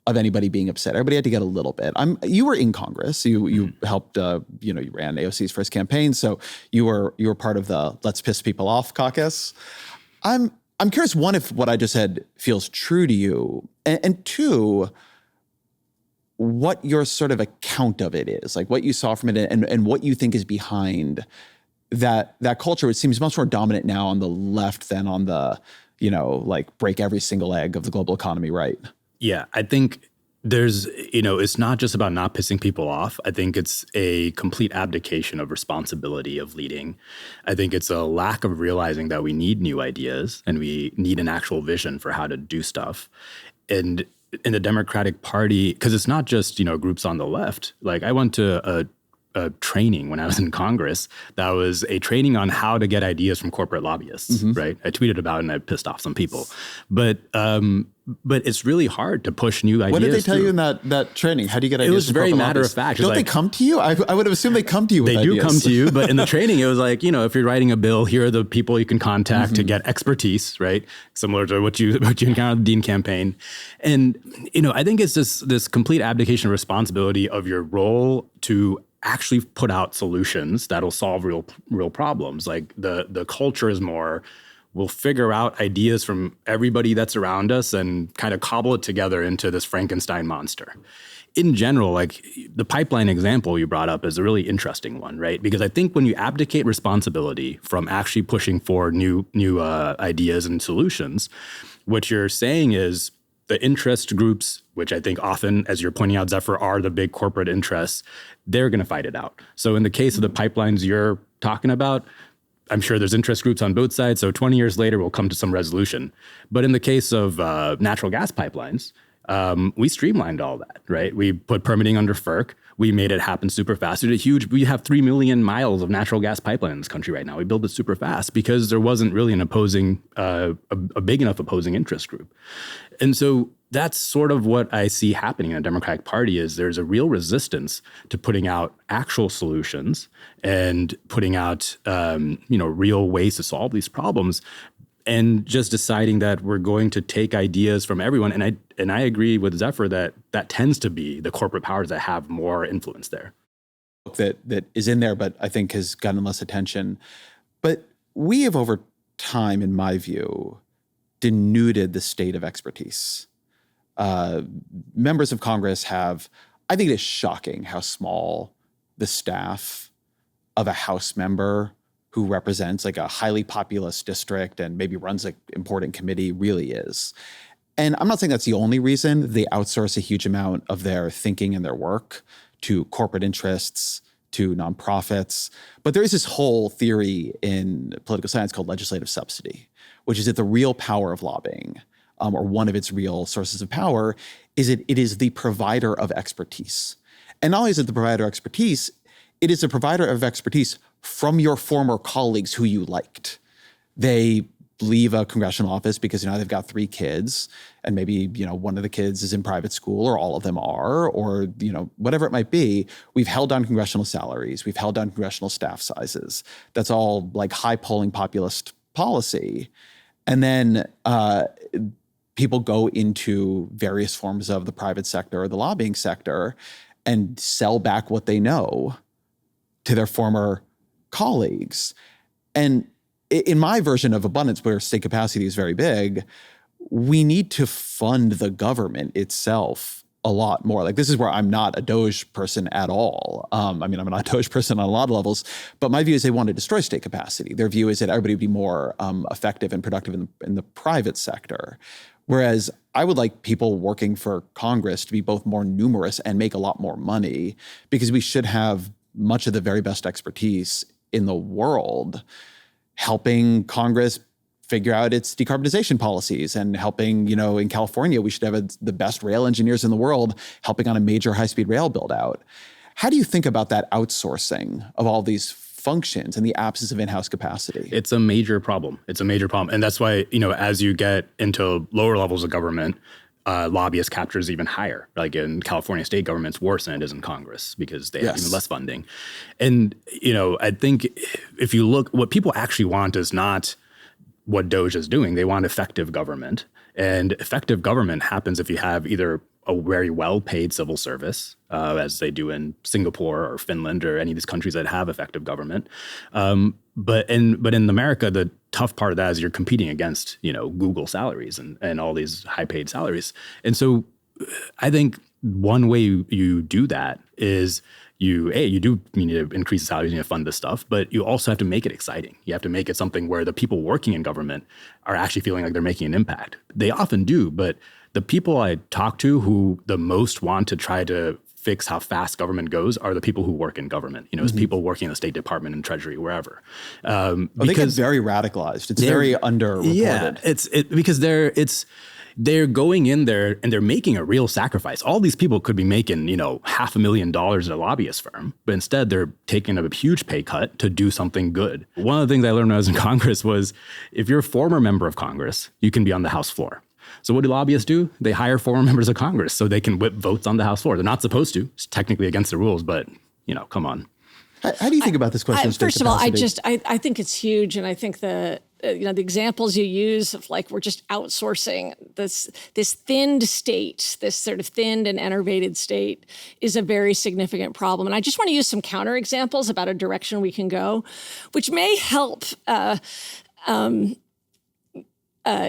Speaker 1: of anybody being upset. Everybody had to get a little bit. You were in Congress. You helped. You ran AOC's first campaign, so you were part of the "Let's Piss People Off" caucus. I'm curious, one, if what I just said feels true to you, and two, what your sort of account of it is, like what you saw from it, and what you think is behind that culture, which seems much more dominant now on the left than on the like break every single egg of the global economy, right?
Speaker 5: Yeah, I think there's, it's not just about not pissing people off. I think it's a complete abdication of responsibility of leading. I think it's a lack of realizing that we need new ideas and we need an actual vision for how to do stuff. And in the Democratic Party, because it's not just, groups on the left. Like I went to a training when I was in Congress that was a training on how to get ideas from corporate lobbyists, right? I tweeted about it and I pissed off some people. But it's really hard to push new ideas.
Speaker 1: What did they tell you in that training? How do you get ideas?
Speaker 5: It was very matter of fact.
Speaker 1: Don't they come to you? I would have assumed they come to you with ideas.
Speaker 5: They do come to you, but in the training, it was like, if you're writing a bill, here are the people you can contact to get expertise, right? Similar to what you encountered in the Dean campaign. And, I think it's this complete abdication of responsibility of your role to actually put out solutions that'll solve real problems. Like the culture is more, we'll figure out ideas from everybody that's around us and kind of cobble it together into this Frankenstein monster. In general, like the pipeline example you brought up is a really interesting one, right? Because I think when you abdicate responsibility from actually pushing for new ideas and solutions, what you're saying is the interest groups, which I think often, as you're pointing out, Zephyr, are the big corporate interests, they're going to fight it out. So in the case of the pipelines you're talking about, I'm sure there's interest groups on both sides. So 20 years later, we'll come to some resolution. But in the case of natural gas pipelines, we streamlined all that, right? We put permitting under FERC. We made it happen super fast. We have 3 million miles of natural gas pipeline in this country right now. We built it super fast because there wasn't really an opposing, a big enough opposing interest group. And so that's sort of what I see happening in the Democratic Party is there's a real resistance to putting out actual solutions and putting out, real ways to solve these problems. And just deciding that we're going to take ideas from everyone. And I agree with Zephyr that tends to be the corporate powers that have more influence there.
Speaker 1: That is in there, but I think has gotten less attention. But we have over time, in my view, denuded the state of expertise. Members of Congress have, I think it is shocking how small the staff of a House member who represents like a highly populous district and maybe runs an important committee really is. And I'm not saying that's the only reason they outsource a huge amount of their thinking and their work to corporate interests, to nonprofits. But there is this whole theory in political science called legislative subsidy, which is that the real power of lobbying, or one of its real sources of power, is it is the provider of expertise. And not only is it the provider of expertise, it is a provider of expertise from your former colleagues who you liked. They leave a congressional office because they've got 3 kids and maybe one of the kids is in private school or all of them are, or whatever it might be. We've held down congressional salaries. We've held down congressional staff sizes. That's all like high polling populist policy. And then people go into various forms of the private sector or the lobbying sector and sell back what they know to their former colleagues. And in my version of abundance, where state capacity is very big, we need to fund the government itself a lot more. Like, this is where I'm not a Doge person at all. I'm not a Doge person on a lot of levels, but my view is they want to destroy state capacity. Their view is that everybody would be more effective and productive in the private sector. Whereas I would like people working for Congress to be both more numerous and make a lot more money, because we should have much of the very best expertise in the world helping Congress figure out its decarbonization policies, and helping, in California, we should have the best rail engineers in the world helping on a major high-speed rail build out. How do you think about that outsourcing of all these functions and the absence of in-house capacity?
Speaker 5: It's a major problem. And that's why, as you get into lower levels of government, lobbyist capture is even higher. Like in California, state government's worse than it is in Congress because they have even less funding. And, I think if you look, what people actually want is not what Doge is doing. They want effective government. And effective government happens if you have either a very well-paid civil service, as they do in Singapore or Finland or any of these countries that have effective government. But in America, the tough part of that is you're competing against, Google salaries and all these high-paid salaries. And so I think one way you do that is you need to increase the salaries, you need to fund this stuff, but you also have to make it exciting. You have to make it something where the people working in government are actually feeling like they're making an impact. They often do, but the people I talk to who the most want to try to fix how fast government goes are the people who work in government. It's people working in the State Department and Treasury, wherever.
Speaker 1: They get very radicalized. It's very underreported.
Speaker 5: Yeah, because they're going in there and they're making a real sacrifice. All these people could be making, $500,000 at a lobbyist firm, but instead they're taking a huge pay cut to do something good. One of the things I learned when I was in Congress was if you're a former member of Congress, you can be on the House floor. So what do lobbyists do? They hire former members of Congress so they can whip votes on the House floor. They're not supposed to. It's technically against the rules, but, come on.
Speaker 1: How do you think about this question?
Speaker 4: First of all, I think it's huge. And I think the examples you use of like, we're just outsourcing this thinned state, this sort of thinned and enervated state is a very significant problem. And I just want to use some counterexamples about a direction we can go, which may help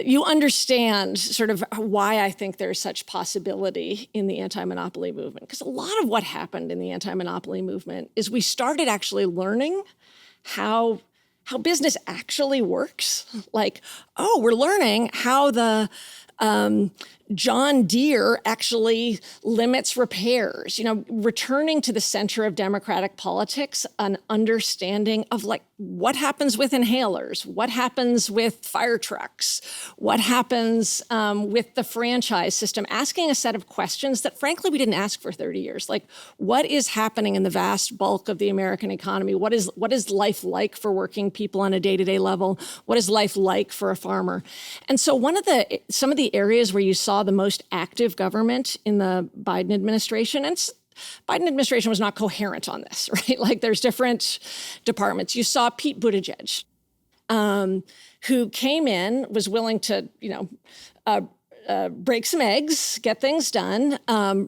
Speaker 4: you understand sort of why I think there's such possibility in the anti-monopoly movement. Because a lot of what happened in the anti-monopoly movement is we started actually learning how business actually works. Like, we're learning how the John Deere actually limits repairs, returning to the center of democratic politics, an understanding of like what happens with inhalers, what happens with fire trucks, what happens with the franchise system, asking a set of questions that frankly we didn't ask for 30 years. Like, what is happening in the vast bulk of the American economy? What is life like for working people on a day-to-day level? What is life like for a farmer? And so some of the areas where you saw the most active government in the Biden administration, and Biden administration was not coherent on this, right? Like, there's different departments. You saw Pete Buttigieg, who came in, was willing to, break some eggs, get things done,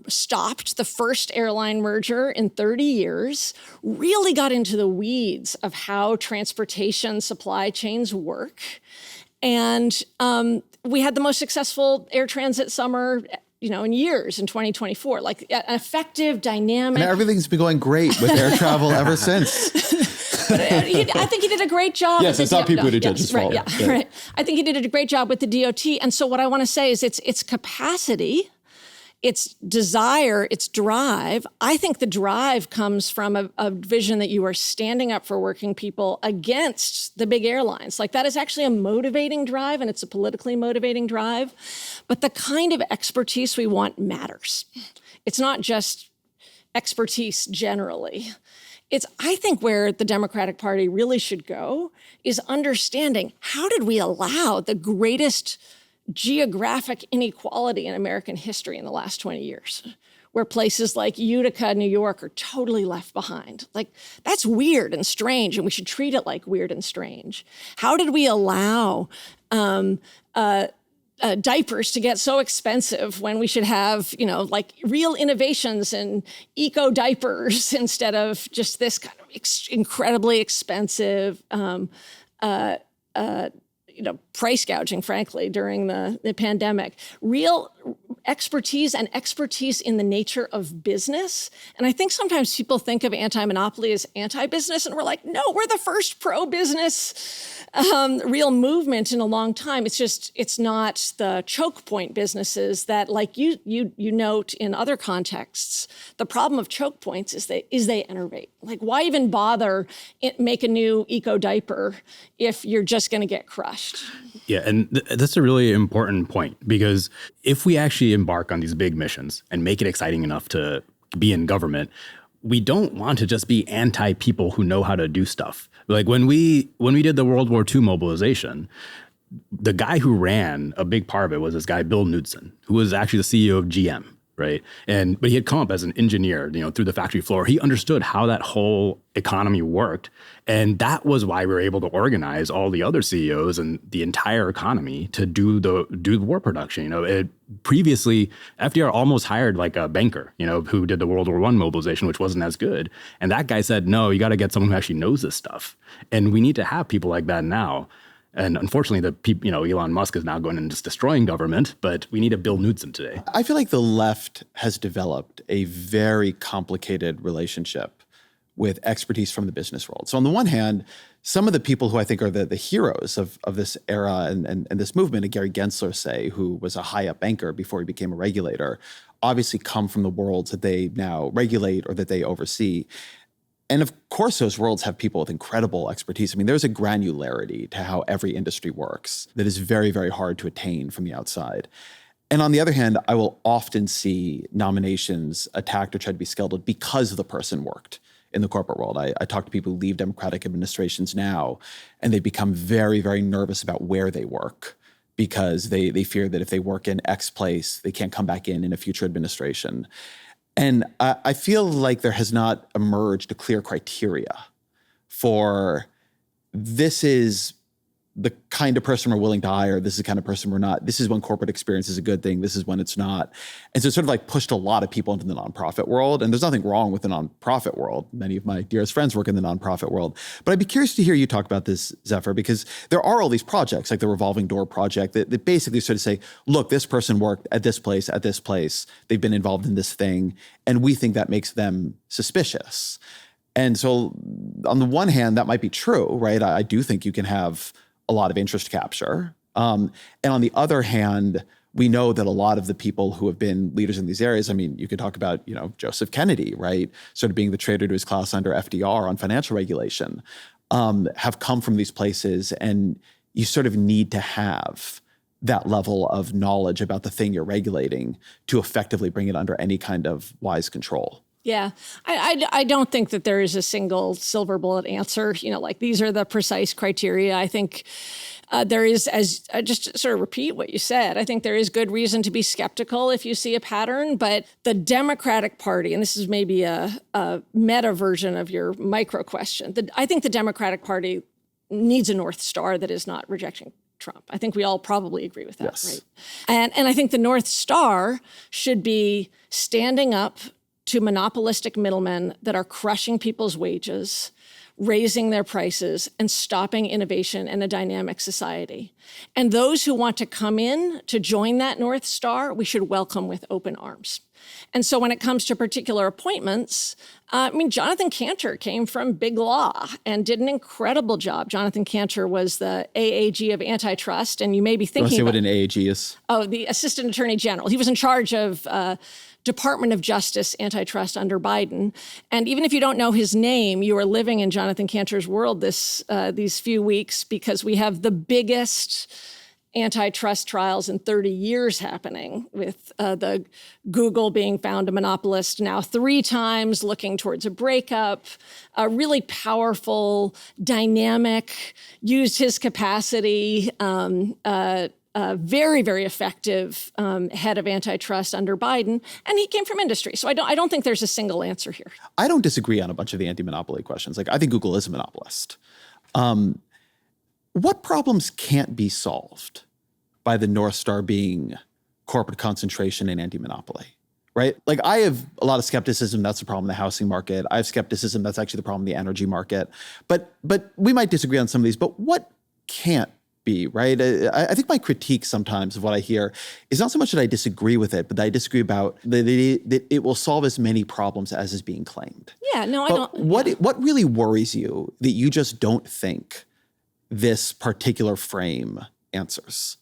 Speaker 4: stopped the first airline merger in 30 years, really got into the weeds of how transportation supply chains work. And we had the most successful air transit summer, in years in 2024, like an effective, dynamic.
Speaker 1: And everything's been going great with air travel ever since.
Speaker 4: But I think he did a great job.
Speaker 1: Yes, it's not Pete Buttigieg's fault.
Speaker 4: Yeah, right. I think he did a great job with the DOT. And so what I want to say is its capacity, its desire, its drive. I think the drive comes from a vision that you are standing up for working people against the big airlines. Like, that is actually a motivating drive, and it's a politically motivating drive. But the kind of expertise we want matters. It's not just expertise generally. It's, I think, where the Democratic Party really should go is understanding how did we allow the greatest geographic inequality in American history in the last 20 years, where places like Utica, New York are totally left behind. Like, that's weird and strange, and we should treat it like weird and strange. How did we allow diapers to get so expensive when we should have, like real innovations in eco diapers instead of just this kind of incredibly expensive price gouging, frankly, during the pandemic. Real expertise in the nature of business. And I think sometimes people think of anti-monopoly as anti-business, and we're like, no, we're the first pro-business real movement in a long time. It's not the choke point businesses that, like you note in other contexts. The problem of choke points is they enervate. Like, why even bother make a new eco diaper if you're just going to get crushed?
Speaker 5: Yeah, and that's a really important point, because if we actually embark on these big missions and make it exciting enough to be in government, we don't want to just be anti-people who know how to do stuff. Like when we did the World War II mobilization, the guy who ran a big part of it was this guy, Bill Knudsen, who was actually the CEO of GM, right? But he had come up as an engineer, through the factory floor. He understood how that whole economy worked. And that was why we were able to organize all the other CEOs and the entire economy to do the war production. Previously, FDR almost hired like a banker, who did the World War I mobilization, which wasn't as good. And that guy said, no, you got to get someone who actually knows this stuff. And we need to have people like that now. And unfortunately, Elon Musk is now going and just destroying government, but we need a Bill Knudsen today.
Speaker 1: I feel like the left has developed a very complicated relationship with expertise from the business world. So on the one hand, some of the people who I think are the heroes of this era and this movement, Gary Gensler, say, who was a high-up banker before he became a regulator, obviously come from the worlds that they now regulate or that they oversee. And of course, those worlds have people with incredible expertise. I mean, there's a granularity to how every industry works that is very, very hard to attain from the outside. And on the other hand, I will often see nominations attacked or tried to be scalded because the person worked in the corporate world. I talk to people who leave Democratic administrations now, and they become very, very nervous about where they work because they fear that if they work in X place, they can't come back in a future administration. And I feel like there has not emerged a clear criteria for this is the kind of person we're willing to hire, this is the kind of person we're not. This is when corporate experience is a good thing, this is when it's not. And so it sort of like pushed a lot of people into the nonprofit world. And there's nothing wrong with the nonprofit world. Many of my dearest friends work in the nonprofit world. But I'd be curious to hear you talk about this, Zephyr, because there are all these projects, like the Revolving Door Project, that basically sort of say, look, this person worked at this place, they've been involved in this thing, and we think that makes them suspicious. And so on the one hand, that might be true, right? I do think you can have a lot of interest capture. And on the other hand, we know that a lot of the people who have been leaders in these areas, I mean, you could talk about, Joseph Kennedy, right? Sort of being the traitor to his class under FDR on financial regulation, have come from these places. And you sort of need to have that level of knowledge about the thing you're regulating to effectively bring it under any kind of wise control.
Speaker 4: Yeah, I don't think that there is a single silver bullet answer, like these are the precise criteria. I think there is, as just sort of repeat what you said, I think there is good reason to be skeptical if you see a pattern. But the Democratic Party, and this is maybe a meta version of your micro question, I think the Democratic Party needs a North Star that is not rejecting Trump. I think we all probably agree with that, yes. Right? And I think the North Star should be standing up to monopolistic middlemen that are crushing people's wages, raising their prices, and stopping innovation in a dynamic society. And those who want to come in to join that North Star, we should welcome with open arms. And so when it comes to particular appointments, Jonathan Kanter came from big law and did an incredible job. Jonathan Kanter was the AAG of antitrust, and you may be thinking
Speaker 1: about what an AAG is.
Speaker 4: Oh, the Assistant Attorney General. He was in charge of Department of Justice antitrust under Biden. And even if you don't know his name, you are living in Jonathan Kanter's world these few weeks, because we have the biggest antitrust trials in 30 years happening, with the Google being found a monopolist now 3 times, looking towards a breakup, a really powerful, dynamic, used his capacity, very, very effective head of antitrust under Biden, and he came from industry. So I don't think there's a single answer here.
Speaker 1: I don't disagree on a bunch of the anti-monopoly questions. Like, I think Google is a monopolist. What problems can't be solved by the North Star being corporate concentration and anti-monopoly, right? Like, I have a lot of skepticism that's the problem in the housing market. I have skepticism that's actually the problem in the energy market. But we might disagree on some of these, but what can't be, right? I think my critique sometimes of what I hear is not so much that I disagree with it, but that I disagree about that it will solve as many problems as is being claimed.
Speaker 4: Yeah, no,
Speaker 1: but
Speaker 4: I don't.
Speaker 1: What really worries you that you just don't think this particular frame answers?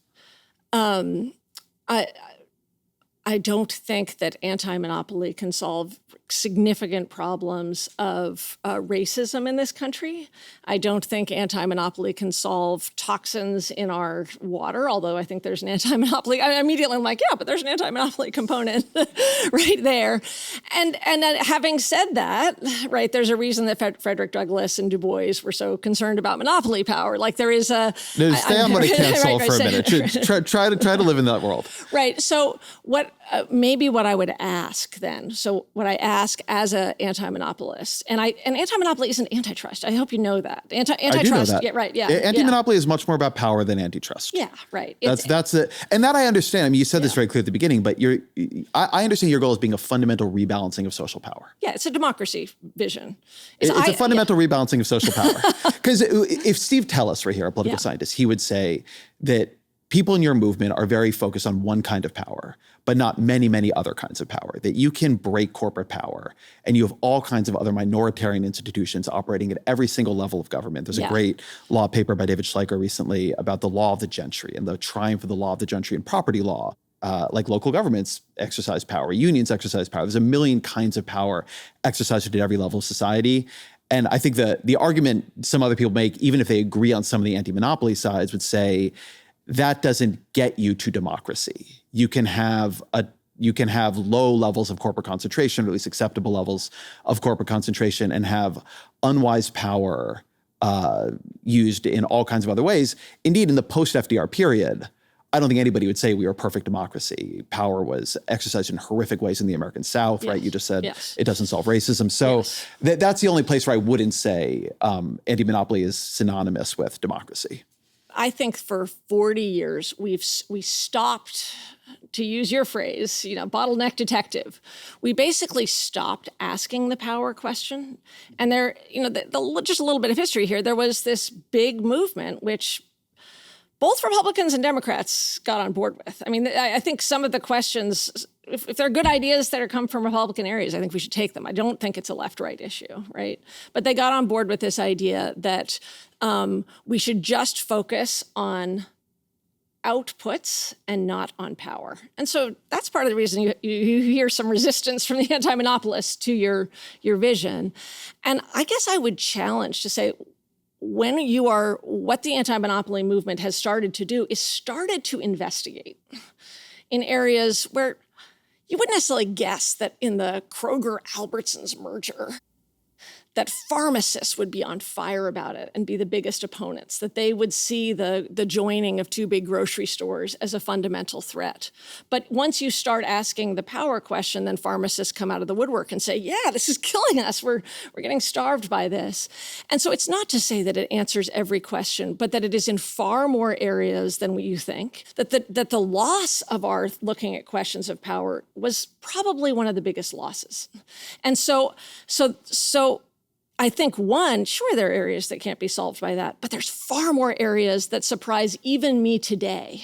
Speaker 4: I don't think that anti-monopoly can solve significant problems of racism in this country. I don't think anti-monopoly can solve toxins in our water, although I think there's an anti-monopoly. I immediately am like, yeah, but there's an anti-monopoly component right there. And having said that, right, there's a reason that Frederick Douglass and Du Bois were so concerned about monopoly power. Like there is a...
Speaker 1: Stay on what I can't solve for a minute. Try to live in that world.
Speaker 4: Right. So maybe what I would ask then, so what I ask as an anti-monopolist, and anti-monopoly isn't antitrust. I hope you know that. Antitrust,
Speaker 1: I do know that.
Speaker 4: Yeah, right, yeah.
Speaker 1: Anti-monopoly is much more about power than antitrust.
Speaker 4: Yeah, right.
Speaker 1: That's it. And that I understand. I mean, you said this very clear at the beginning, but I understand your goal as being a fundamental rebalancing of social power.
Speaker 4: Yeah, it's a democracy vision.
Speaker 1: It's a fundamental rebalancing of social power. Because if Steve Tellis right here, a political scientist, he would say that people in your movement are very focused on one kind of power, but not many, many other kinds of power, that you can break corporate power and you have all kinds of other minoritarian institutions operating at every single level of government. There's a great law paper by David Schleicher recently about the law of the gentry and the triumph of the law of the gentry in property law. Like local governments exercise power, unions exercise power. There's a million kinds of power exercised at every level of society. And I think the argument some other people make, even if they agree on some of the anti-monopoly sides, would say, that doesn't get you to democracy. You can have low levels of corporate concentration, or at least acceptable levels of corporate concentration, and have unwise power used in all kinds of other ways. Indeed, in the post-FDR period, I don't think anybody would say we were a perfect democracy. Power was exercised in horrific ways in the American South, right? You just said it doesn't solve racism. So that's the only place where I wouldn't say anti-monopoly is synonymous with democracy.
Speaker 4: I think for 40 years, we stopped, to use your phrase, bottleneck detective. We basically stopped asking the power question. And there, just a little bit of history here, there was this big movement, which both Republicans and Democrats got on board with. I mean, I think some of the questions, if there are good ideas that come from Republican areas, I think we should take them. I don't think it's a left-right issue, right? But they got on board with this idea that we should just focus on outputs and not on power. And so that's part of the reason you hear some resistance from the anti-monopolists to your vision. And I guess I would challenge to say, what the anti-monopoly movement has started to do is started to investigate in areas where you wouldn't necessarily guess that in the Kroger-Albertsons merger, that pharmacists would be on fire about it and be the biggest opponents, that they would see the joining of two big grocery stores as a fundamental threat. But once you start asking the power question, then pharmacists come out of the woodwork and say, yeah, this is killing us. We're getting starved by this. And so it's not to say that it answers every question, but that it is in far more areas than what you think, that the loss of our looking at questions of power was probably one of the biggest losses. And so I think, one, sure, there are areas that can't be solved by that, but there's far more areas that surprise even me today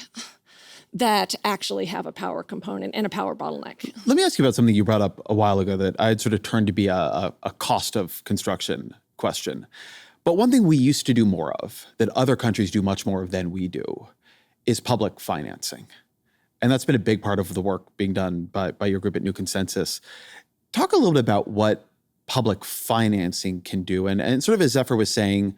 Speaker 4: that actually have a power component and a power bottleneck.
Speaker 1: Let me ask you about something you brought up a while ago that I had sort of turned to be a cost of construction question. But one thing we used to do more of, that other countries do much more of than we do, is public financing. And that's been a big part of the work being done by your group at New Consensus. Talk a little bit about what public financing can do. And sort of as Zephyr was saying,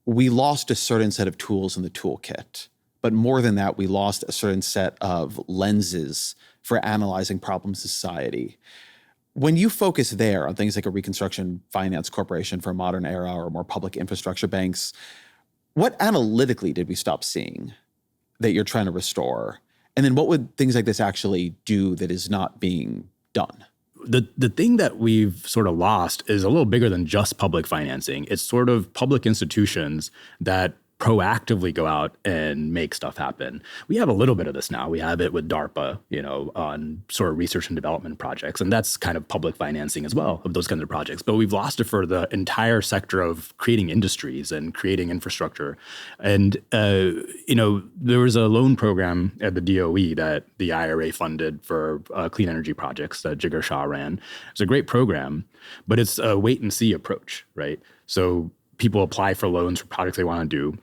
Speaker 1: we lost a certain set of tools in the toolkit. But more than that, we lost a certain set of lenses for analyzing problems in society. When you focus there on things like a Reconstruction Finance Corporation for a modern era or more public infrastructure banks, what analytically did we stop seeing that you're trying to restore? And then what would things like this actually do that is not being done?
Speaker 5: The thing that we've sort of lost is a little bigger than just public financing. It's sort of public institutions that proactively go out and make stuff happen. We have a little bit of this now. We have it with DARPA, on sort of research and development projects. And that's kind of public financing as well of those kinds of projects. But we've lost it for the entire sector of creating industries and creating infrastructure. And, there was a loan program at the DOE that the IRA funded for clean energy projects that Jigar Shah ran. It's a great program, but it's a wait and see approach, right? So people apply for loans for projects they want to do.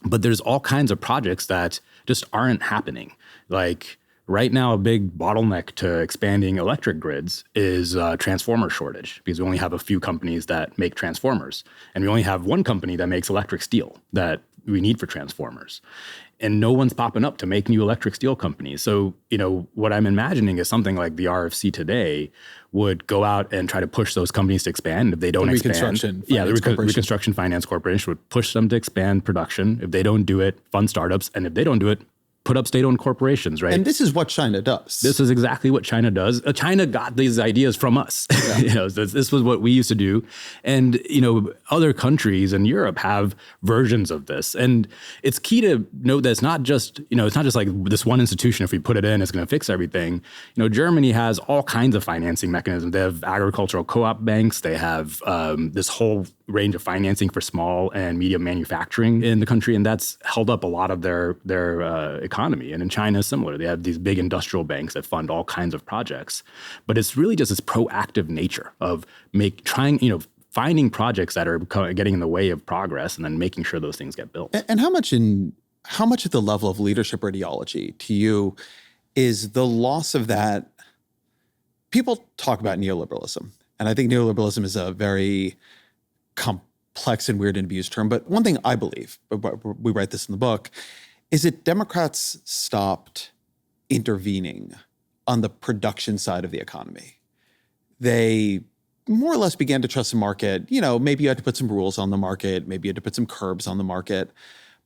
Speaker 5: But there's all kinds of projects that just aren't happening. Like right now, a big bottleneck to expanding electric grids is transformer shortage, because we only have a few companies that make transformers. And we only have one company that makes electric steel that we need for transformers. And no one's popping up to make new electric steel companies. So, what I'm imagining is something like the RFC today would go out and try to push those companies to expand. If they don't expand, the Reconstruction Finance Corporation would push them to expand production. If they don't do it, fund startups. And if they don't do it, put up state-owned corporations, right?
Speaker 1: And this is what China does.
Speaker 5: This is exactly what China does. China got these ideas from us. Yeah. This was what we used to do. And, other countries in Europe have versions of this. And it's key to note that it's not just like this one institution, if we put it in, it's going to fix everything. Germany has all kinds of financing mechanisms. They have agricultural co-op banks. They have this whole range of financing for small and medium manufacturing in the country. And that's held up a lot of their economy. And in China is similar. They have these big industrial banks that fund all kinds of projects. But it's really just this proactive nature of finding projects that are getting in the way of progress and then making sure those things get built.
Speaker 1: And how much at the level of leadership or ideology to you is the loss of that? People talk about neoliberalism, and I think neoliberalism is a very complex and weird and abused term. But one thing I believe, we write this in the book, is that Democrats stopped intervening on the production side of the economy. They more or less began to trust the market. Maybe you had to put some rules on the market. Maybe you had to put some curbs on the market.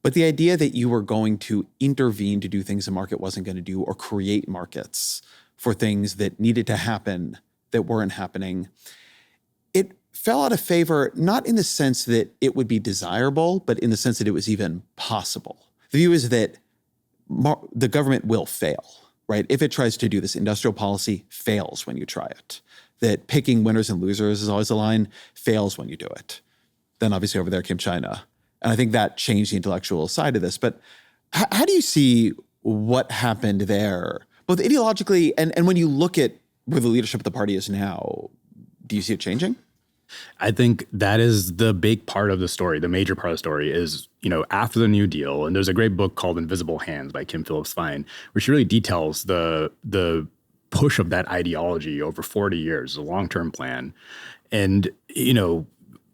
Speaker 1: But the idea that you were going to intervene to do things the market wasn't going to do, or create markets for things that needed to happen that weren't happening, it fell out of favor, not in the sense that it would be desirable, but in the sense that it was even possible. The view is that the government will fail, right? If it tries to do this, industrial policy fails when you try it. That picking winners and losers is always the line, fails when you do it. Then obviously over there came China. And I think that changed the intellectual side of this. But how do you see what happened there, both ideologically and when you look at where the leadership of the party is now, do you see it changing?
Speaker 5: I think that is the big part of the story. The major part of the story is, after the New Deal, and there's a great book called Invisible Hands by Kim Phillips-Fein, where she really details the push of that ideology over 40 years, a long-term plan. And,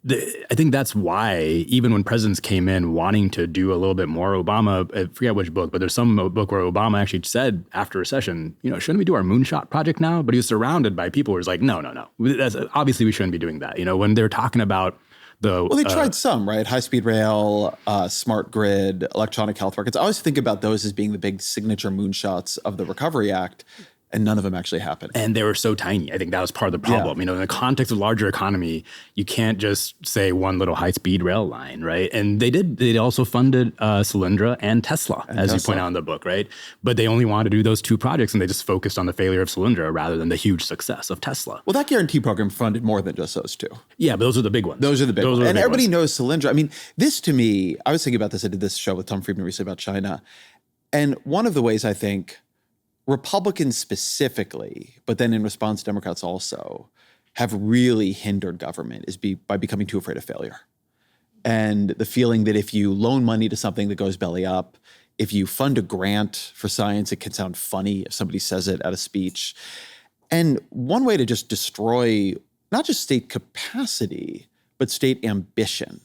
Speaker 5: I think that's why even when presidents came in wanting to do a little bit more, Obama, I forget which book, but there's some book where Obama actually said after a session, shouldn't we do our moonshot project now? But he was surrounded by people who was like, no. That's, obviously, we shouldn't be doing that. When they're talking about the...
Speaker 1: Well, they tried some, right? High-speed rail, smart grid, electronic health records. I always think about those as being the big signature moonshots of the Recovery Act. And none of them actually happened. And
Speaker 5: they were so tiny. I think that was part of the problem. In the context of the larger economy, you can't just say one little high-speed rail line, right? And they did. They also funded Solyndra and Tesla, as you point out in the book, right? But they only wanted to do those two projects, and they just focused on the failure of Solyndra rather than the huge success of Tesla.
Speaker 1: Well, that guarantee program funded more than just those two.
Speaker 5: Yeah, but those are the big ones.
Speaker 1: Those are the big ones. And everybody knows Solyndra. This to me, I was thinking about this. I did this show with Tom Friedman recently about China. And one of the ways I think Republicans specifically, but then in response, Democrats also, have really hindered government is by becoming too afraid of failure. And the feeling that if you loan money to something that goes belly up, if you fund a grant for science, it can sound funny if somebody says it at a speech. And one way to just destroy not just state capacity, but state ambition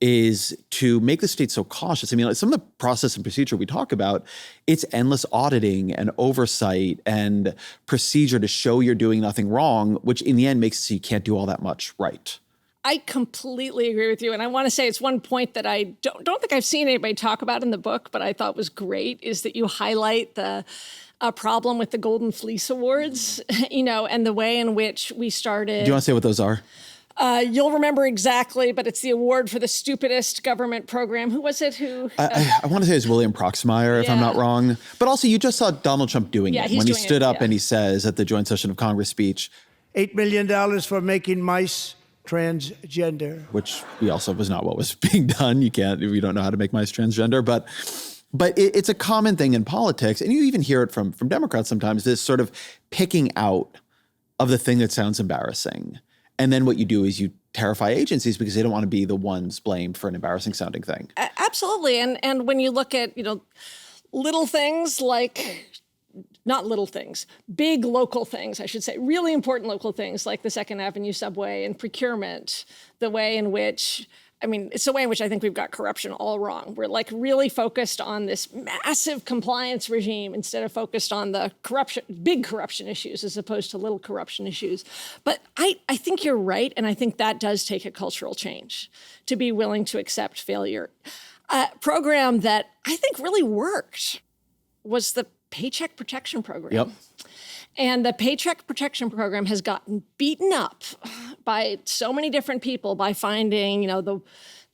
Speaker 1: is to make the state so cautious. Some of the process and procedure we talk about, it's endless auditing and oversight and procedure to show you're doing nothing wrong, which in the end makes it so you can't do all that much right.
Speaker 4: I completely agree with you. And I want to say it's one point that I don't think I've seen anybody talk about in the book, but I thought was great, is that you highlight the problem with the Golden Fleece Awards, and the way in which we started.
Speaker 1: Do you want to say what those are?
Speaker 4: You'll remember exactly, but it's the award for the stupidest government program. Who was it?
Speaker 1: I want to say it's William Proxmire, if I'm not wrong. But also, you just saw Donald Trump doing it when he stood up and he says at the joint session of Congress speech,
Speaker 6: $8 million for making mice transgender.
Speaker 1: Which also was not what was being done. You don't know how to make mice transgender. But it's a common thing in politics. And you even hear it from Democrats sometimes, this sort of picking out of the thing that sounds embarrassing. And then what you do is you terrify agencies because they don't want to be the ones blamed for an embarrassing sounding thing.
Speaker 4: Absolutely. And when you look at, little things like, not little things, big local things, I should say, really important local things like the Second Avenue subway and procurement, the way in which, it's the way in which I think we've got corruption all wrong. We're really focused on this massive compliance regime instead of focused on the big corruption issues as opposed to little corruption issues. But I think you're right. And I think that does take a cultural change to be willing to accept failure. A program that I think really worked was the Paycheck Protection Program.
Speaker 1: Yep.
Speaker 4: And the Paycheck Protection Program has gotten beaten up by so many different people by finding,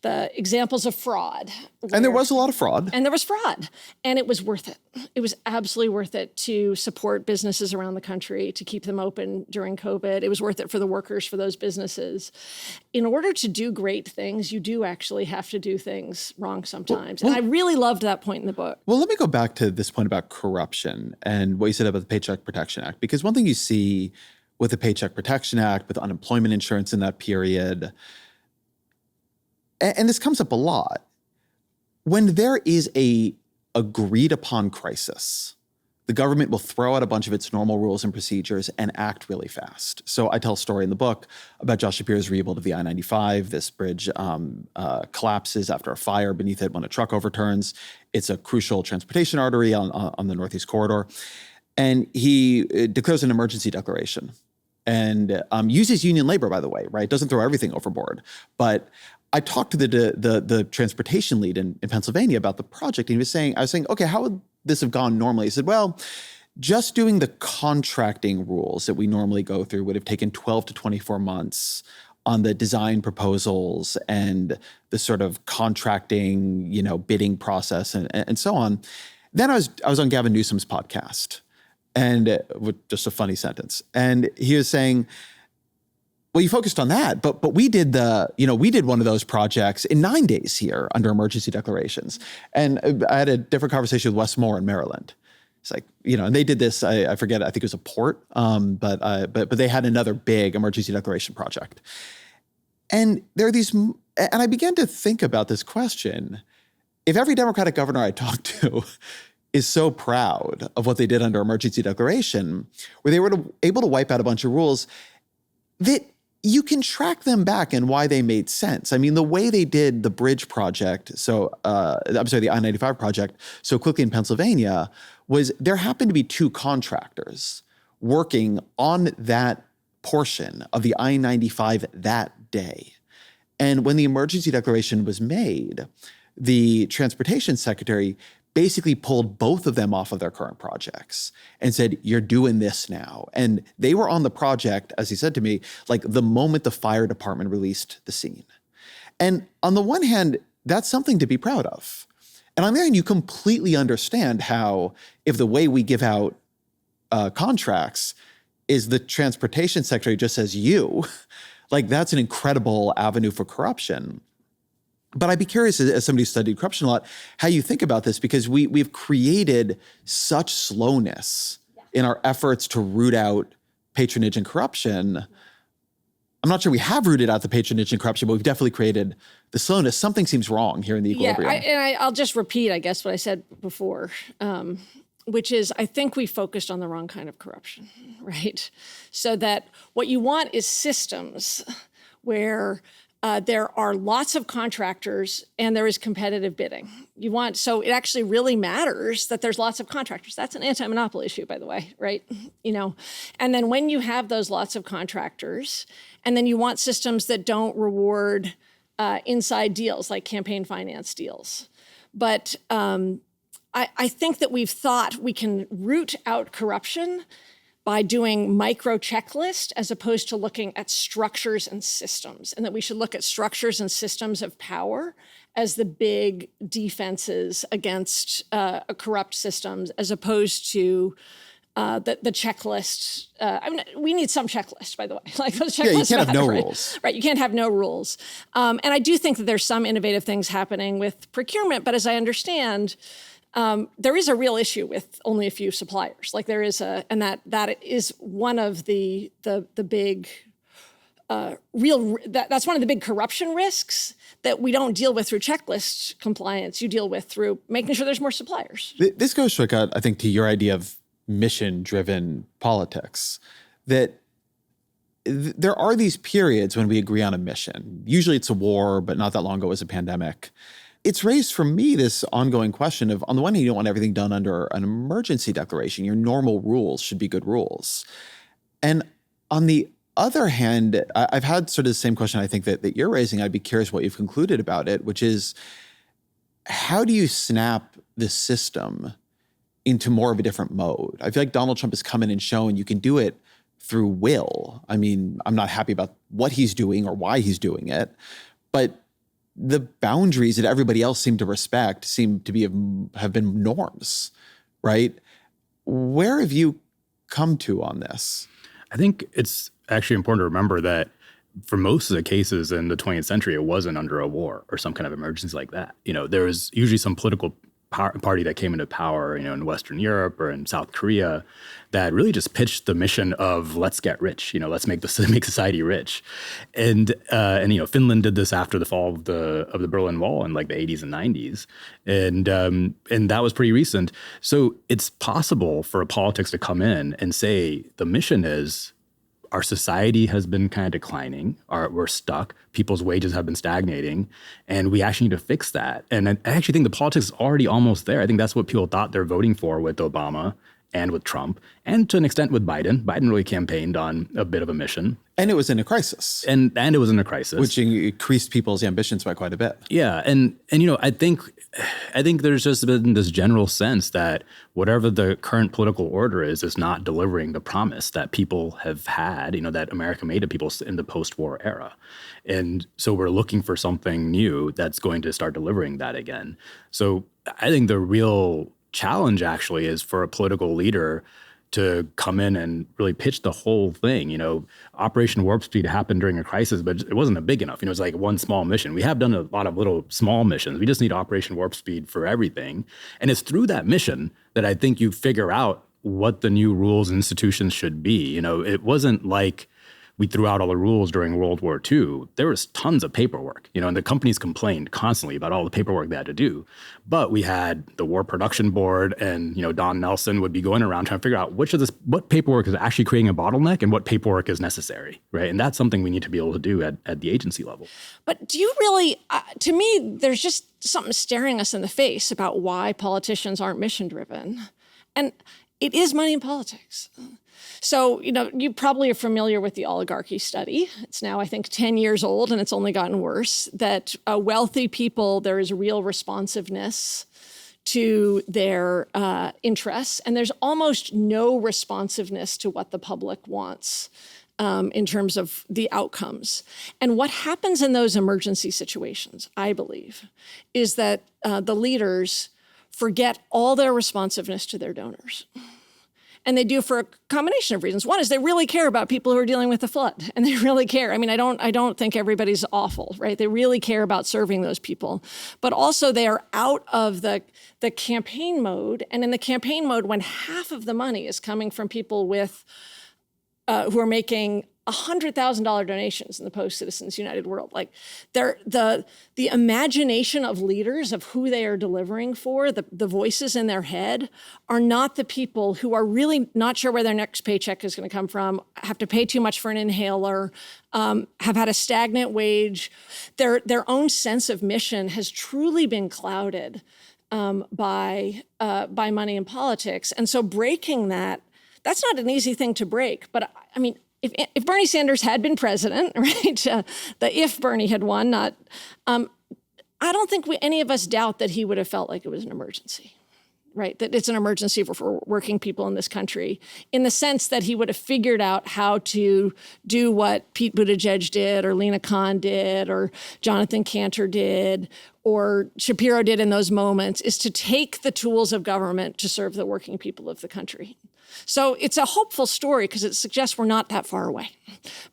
Speaker 4: the examples of fraud.
Speaker 1: And there was a lot of fraud.
Speaker 4: And there was fraud. And it was worth it. It was absolutely worth it to support businesses around the country, to keep them open during COVID. It was worth it for the workers, for those businesses. In order to do great things, you do actually have to do things wrong sometimes. And I really loved that point in the book.
Speaker 1: Well, let me go back to this point about corruption and what you said about the Paycheck Protection Act, because one thing you see with the Paycheck Protection Act, with unemployment insurance in that period, and this comes up a lot, when there is a agreed upon crisis, the government will throw out a bunch of its normal rules and procedures and act really fast. So I tell a story in the book about Josh Shapiro's rebuild of the I-95. This bridge collapses after a fire beneath it when a truck overturns. It's a crucial transportation artery on the Northeast Corridor. And he declares an emergency declaration and uses union labor, by the way, right? Doesn't throw everything overboard. But I talked to the transportation lead in Pennsylvania about the project, and I was saying, okay, how would this have gone normally? He said, well, just doing the contracting rules that we normally go through would have taken 12 to 24 months on the design proposals and the sort of contracting, bidding process and so on. Then I was on Gavin Newsom's podcast, and with just a funny sentence, and he was saying, well, you focused on that, but we did one of those projects in 9 days here under emergency declarations. And I had a different conversation with Wes Moore in Maryland. It's like, and they did this, I forget, I think it was a port, but they had another big emergency declaration project. And there are these, and I began to think about this question. If every Democratic governor I talked to is so proud of what they did under emergency declaration, where they were able to wipe out a bunch of rules, that you can track them back and why they made sense. The way they did the bridge project, the I-95 project, so quickly in Pennsylvania, was there happened to be two contractors working on that portion of the I-95 that day. And when the emergency declaration was made, the transportation secretary basically pulled both of them off of their current projects and said, you're doing this now. And they were on the project, as he said to me, like the moment the fire department released the scene. And on the one hand, that's something to be proud of. And on the other hand, you completely understand how if the way we give out contracts is the transportation secretary just says you, like that's an incredible avenue for corruption. But I'd be curious, as somebody who studied corruption a lot, how you think about this, because we've created such slowness in our efforts to root out patronage and corruption. I'm not sure we have rooted out the patronage and corruption, but we've definitely created the slowness. Something seems wrong here in the equilibrium.
Speaker 4: I'll just repeat, I guess, what I said before, which is I think we focused on the wrong kind of corruption, right? So that what you want is systems where there are lots of contractors and there is competitive bidding. So it actually really matters that there's lots of contractors. That's an anti-monopoly issue, by the way, right? And then when you have those lots of contractors, and then you want systems that don't reward inside deals like campaign finance deals. But I think that we've thought we can root out corruption by doing micro checklist as opposed to looking at structures and systems, and that we should look at structures and systems of power as the big defenses against corrupt systems, as opposed to the checklist. I mean, we need some checklist, by the way. Like those checklists.
Speaker 1: Yeah, you can't have no
Speaker 4: right?
Speaker 1: rules.
Speaker 4: Right, you can't have no rules. And I do think that there's some innovative things happening with procurement, but as I understand, there is a real issue with only a few suppliers. Like there is and that is one of the big that's one of the big corruption risks that we don't deal with through checklist compliance. You deal with through making sure there's more suppliers.
Speaker 1: This goes, Saikat, I think, to your idea of mission-driven politics, that there are these periods when we agree on a mission. Usually it's a war, but not that long ago it was a pandemic. It's raised for me this ongoing question of, on the one hand, you don't want everything done under an emergency declaration. Your normal rules should be good rules. And on the other hand, I've had sort of the same question I think that you're raising. I'd be curious what you've concluded about it, which is, how do you snap the system into more of a different mode? I feel like Donald Trump has come in and shown you can do it through will. I mean, I'm not happy about what he's doing or why he's doing it, but the boundaries that everybody else seemed to respect seem to have been norms, right? Where have you come to on this?
Speaker 5: I think it's actually important to remember that for most of the cases in the 20th century, it wasn't under a war or some kind of emergency like that. You know, there was usually some political party that came into power, you know, in Western Europe or in South Korea, that really just pitched the mission of let's get rich, you know, let's make society rich, and you know, Finland did this after the fall of the Berlin Wall in like the 80s and 90s, and that was pretty recent. So it's possible for politics to come in and say the mission is, our society has been kind of declining, we're stuck, people's wages have been stagnating, and we actually need to fix that. And I actually think the politics is already almost there. I think that's what people thought they're voting for with Obama and with Trump, and to an extent with Biden. Biden really campaigned on a bit of a mission.
Speaker 1: And it was in a crisis.
Speaker 5: And it was in a crisis.
Speaker 1: Which increased people's ambitions by quite a bit.
Speaker 5: Yeah. And you know, I think there's just been this general sense that whatever the current political order is not delivering the promise that people have had, you know, that America made to people in the post-war era. And so we're looking for something new that's going to start delivering that again. So I think the real challenge actually is for a political leader to come in and really pitch the whole thing. You know, Operation Warp Speed happened during a crisis, but it wasn't big enough. You know, it's like one small mission. We have done a lot of little small missions. We just need Operation Warp Speed for everything. And it's through that mission that I think you figure out what the new rules and institutions should be. You know, it wasn't like we threw out all the rules during World War II. There was tons of paperwork, you know, and the companies complained constantly about all the paperwork they had to do. But we had the War Production Board, and, you know, Don Nelson would be going around trying to figure out what paperwork is actually creating a bottleneck and what paperwork is necessary, right? And that's something we need to be able to do at the agency level. But
Speaker 4: do you really, to me, there's just something staring us in the face about why politicians aren't mission-driven. And it is money in politics. So, you know, you probably are familiar with the oligarchy study. It's now, I think, 10 years old, and it's only gotten worse, that wealthy people, there is real responsiveness to their interests, and there's almost no responsiveness to what the public wants in terms of the outcomes. And what happens in those emergency situations, I believe, is that the leaders forget all their responsiveness to their donors. And they do for a combination of reasons. One is they really care about people who are dealing with the flood, and they really care. I mean, I don't think everybody's awful, right? They really care about serving those people. But also they are out of the campaign mode. And in the campaign mode, when half of the money is coming from people with who are making $100,000 donations in the post-Citizens United world, like the imagination of leaders of who they are delivering for, the voices in their head, are not the people who are really not sure where their next paycheck is going to come from, have to pay too much for an inhaler, have had a stagnant wage. Their own sense of mission has truly been clouded by money in politics, and so breaking that's not an easy thing to break. But I mean, if Bernie Sanders had been president, right, if Bernie had won, I don't think any of us doubt that he would have felt like it was an emergency, right? That it's an emergency for working people in this country, in the sense that he would have figured out how to do what Pete Buttigieg did, or Lena Khan did, or Jonathan Cantor did, or Shapiro did in those moments, is to take the tools of government to serve the working people of the country. So it's a hopeful story because it suggests we're not that far away.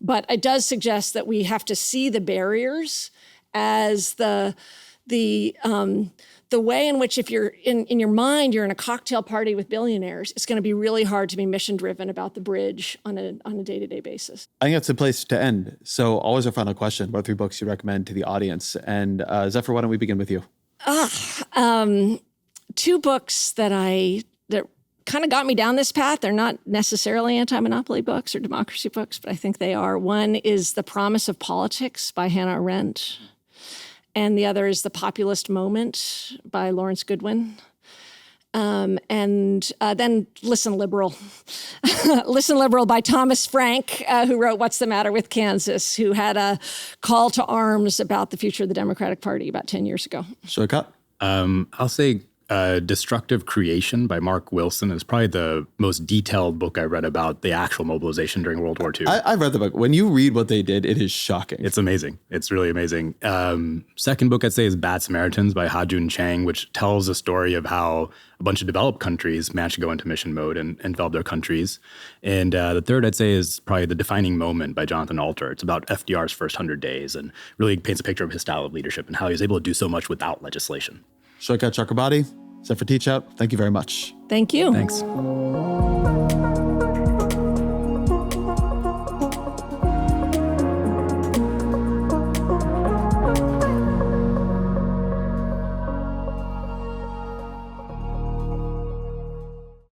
Speaker 4: But it does suggest that we have to see the barriers as the way in which, if you're in your mind, you're in a cocktail party with billionaires, it's going to be really hard to be mission driven about the bridge on a day-to-day basis.
Speaker 1: I think that's the place to end. So always our final question, what are 3 books you recommend to the audience? And Zephyr, why don't we begin with you?
Speaker 4: 2 books that kind of got me down this path. They're not necessarily anti-monopoly books or democracy books, but I think they are. One is The Promise of Politics by Hannah Arendt. And the other is The Populist Moment by Lawrence Goodwin. And then Listen Liberal. Listen Liberal by Thomas Frank, who wrote What's the Matter with Kansas, who had a call to arms about the future of the Democratic Party about 10 years ago.
Speaker 1: Saikat?
Speaker 5: I'll say Destructive Creation by Mark Wilson is probably the most detailed book I read about the actual mobilization during World War II.
Speaker 1: I've read the book. When you read what they did, it is shocking.
Speaker 5: It's amazing. It's really amazing. Second book I'd say is Bad Samaritans by Ha-Joon Chang, which tells a story of how a bunch of developed countries managed to go into mission mode and develop their countries. And the third I'd say is probably The Defining Moment by Jonathan Alter. It's about FDR's first 100 days and really paints a picture of his style of leadership and how he was able to do so much without legislation.
Speaker 1: Saikat Chakrabarti, Zephyr Teachout, thank you very much.
Speaker 4: Thank you.
Speaker 5: Thanks.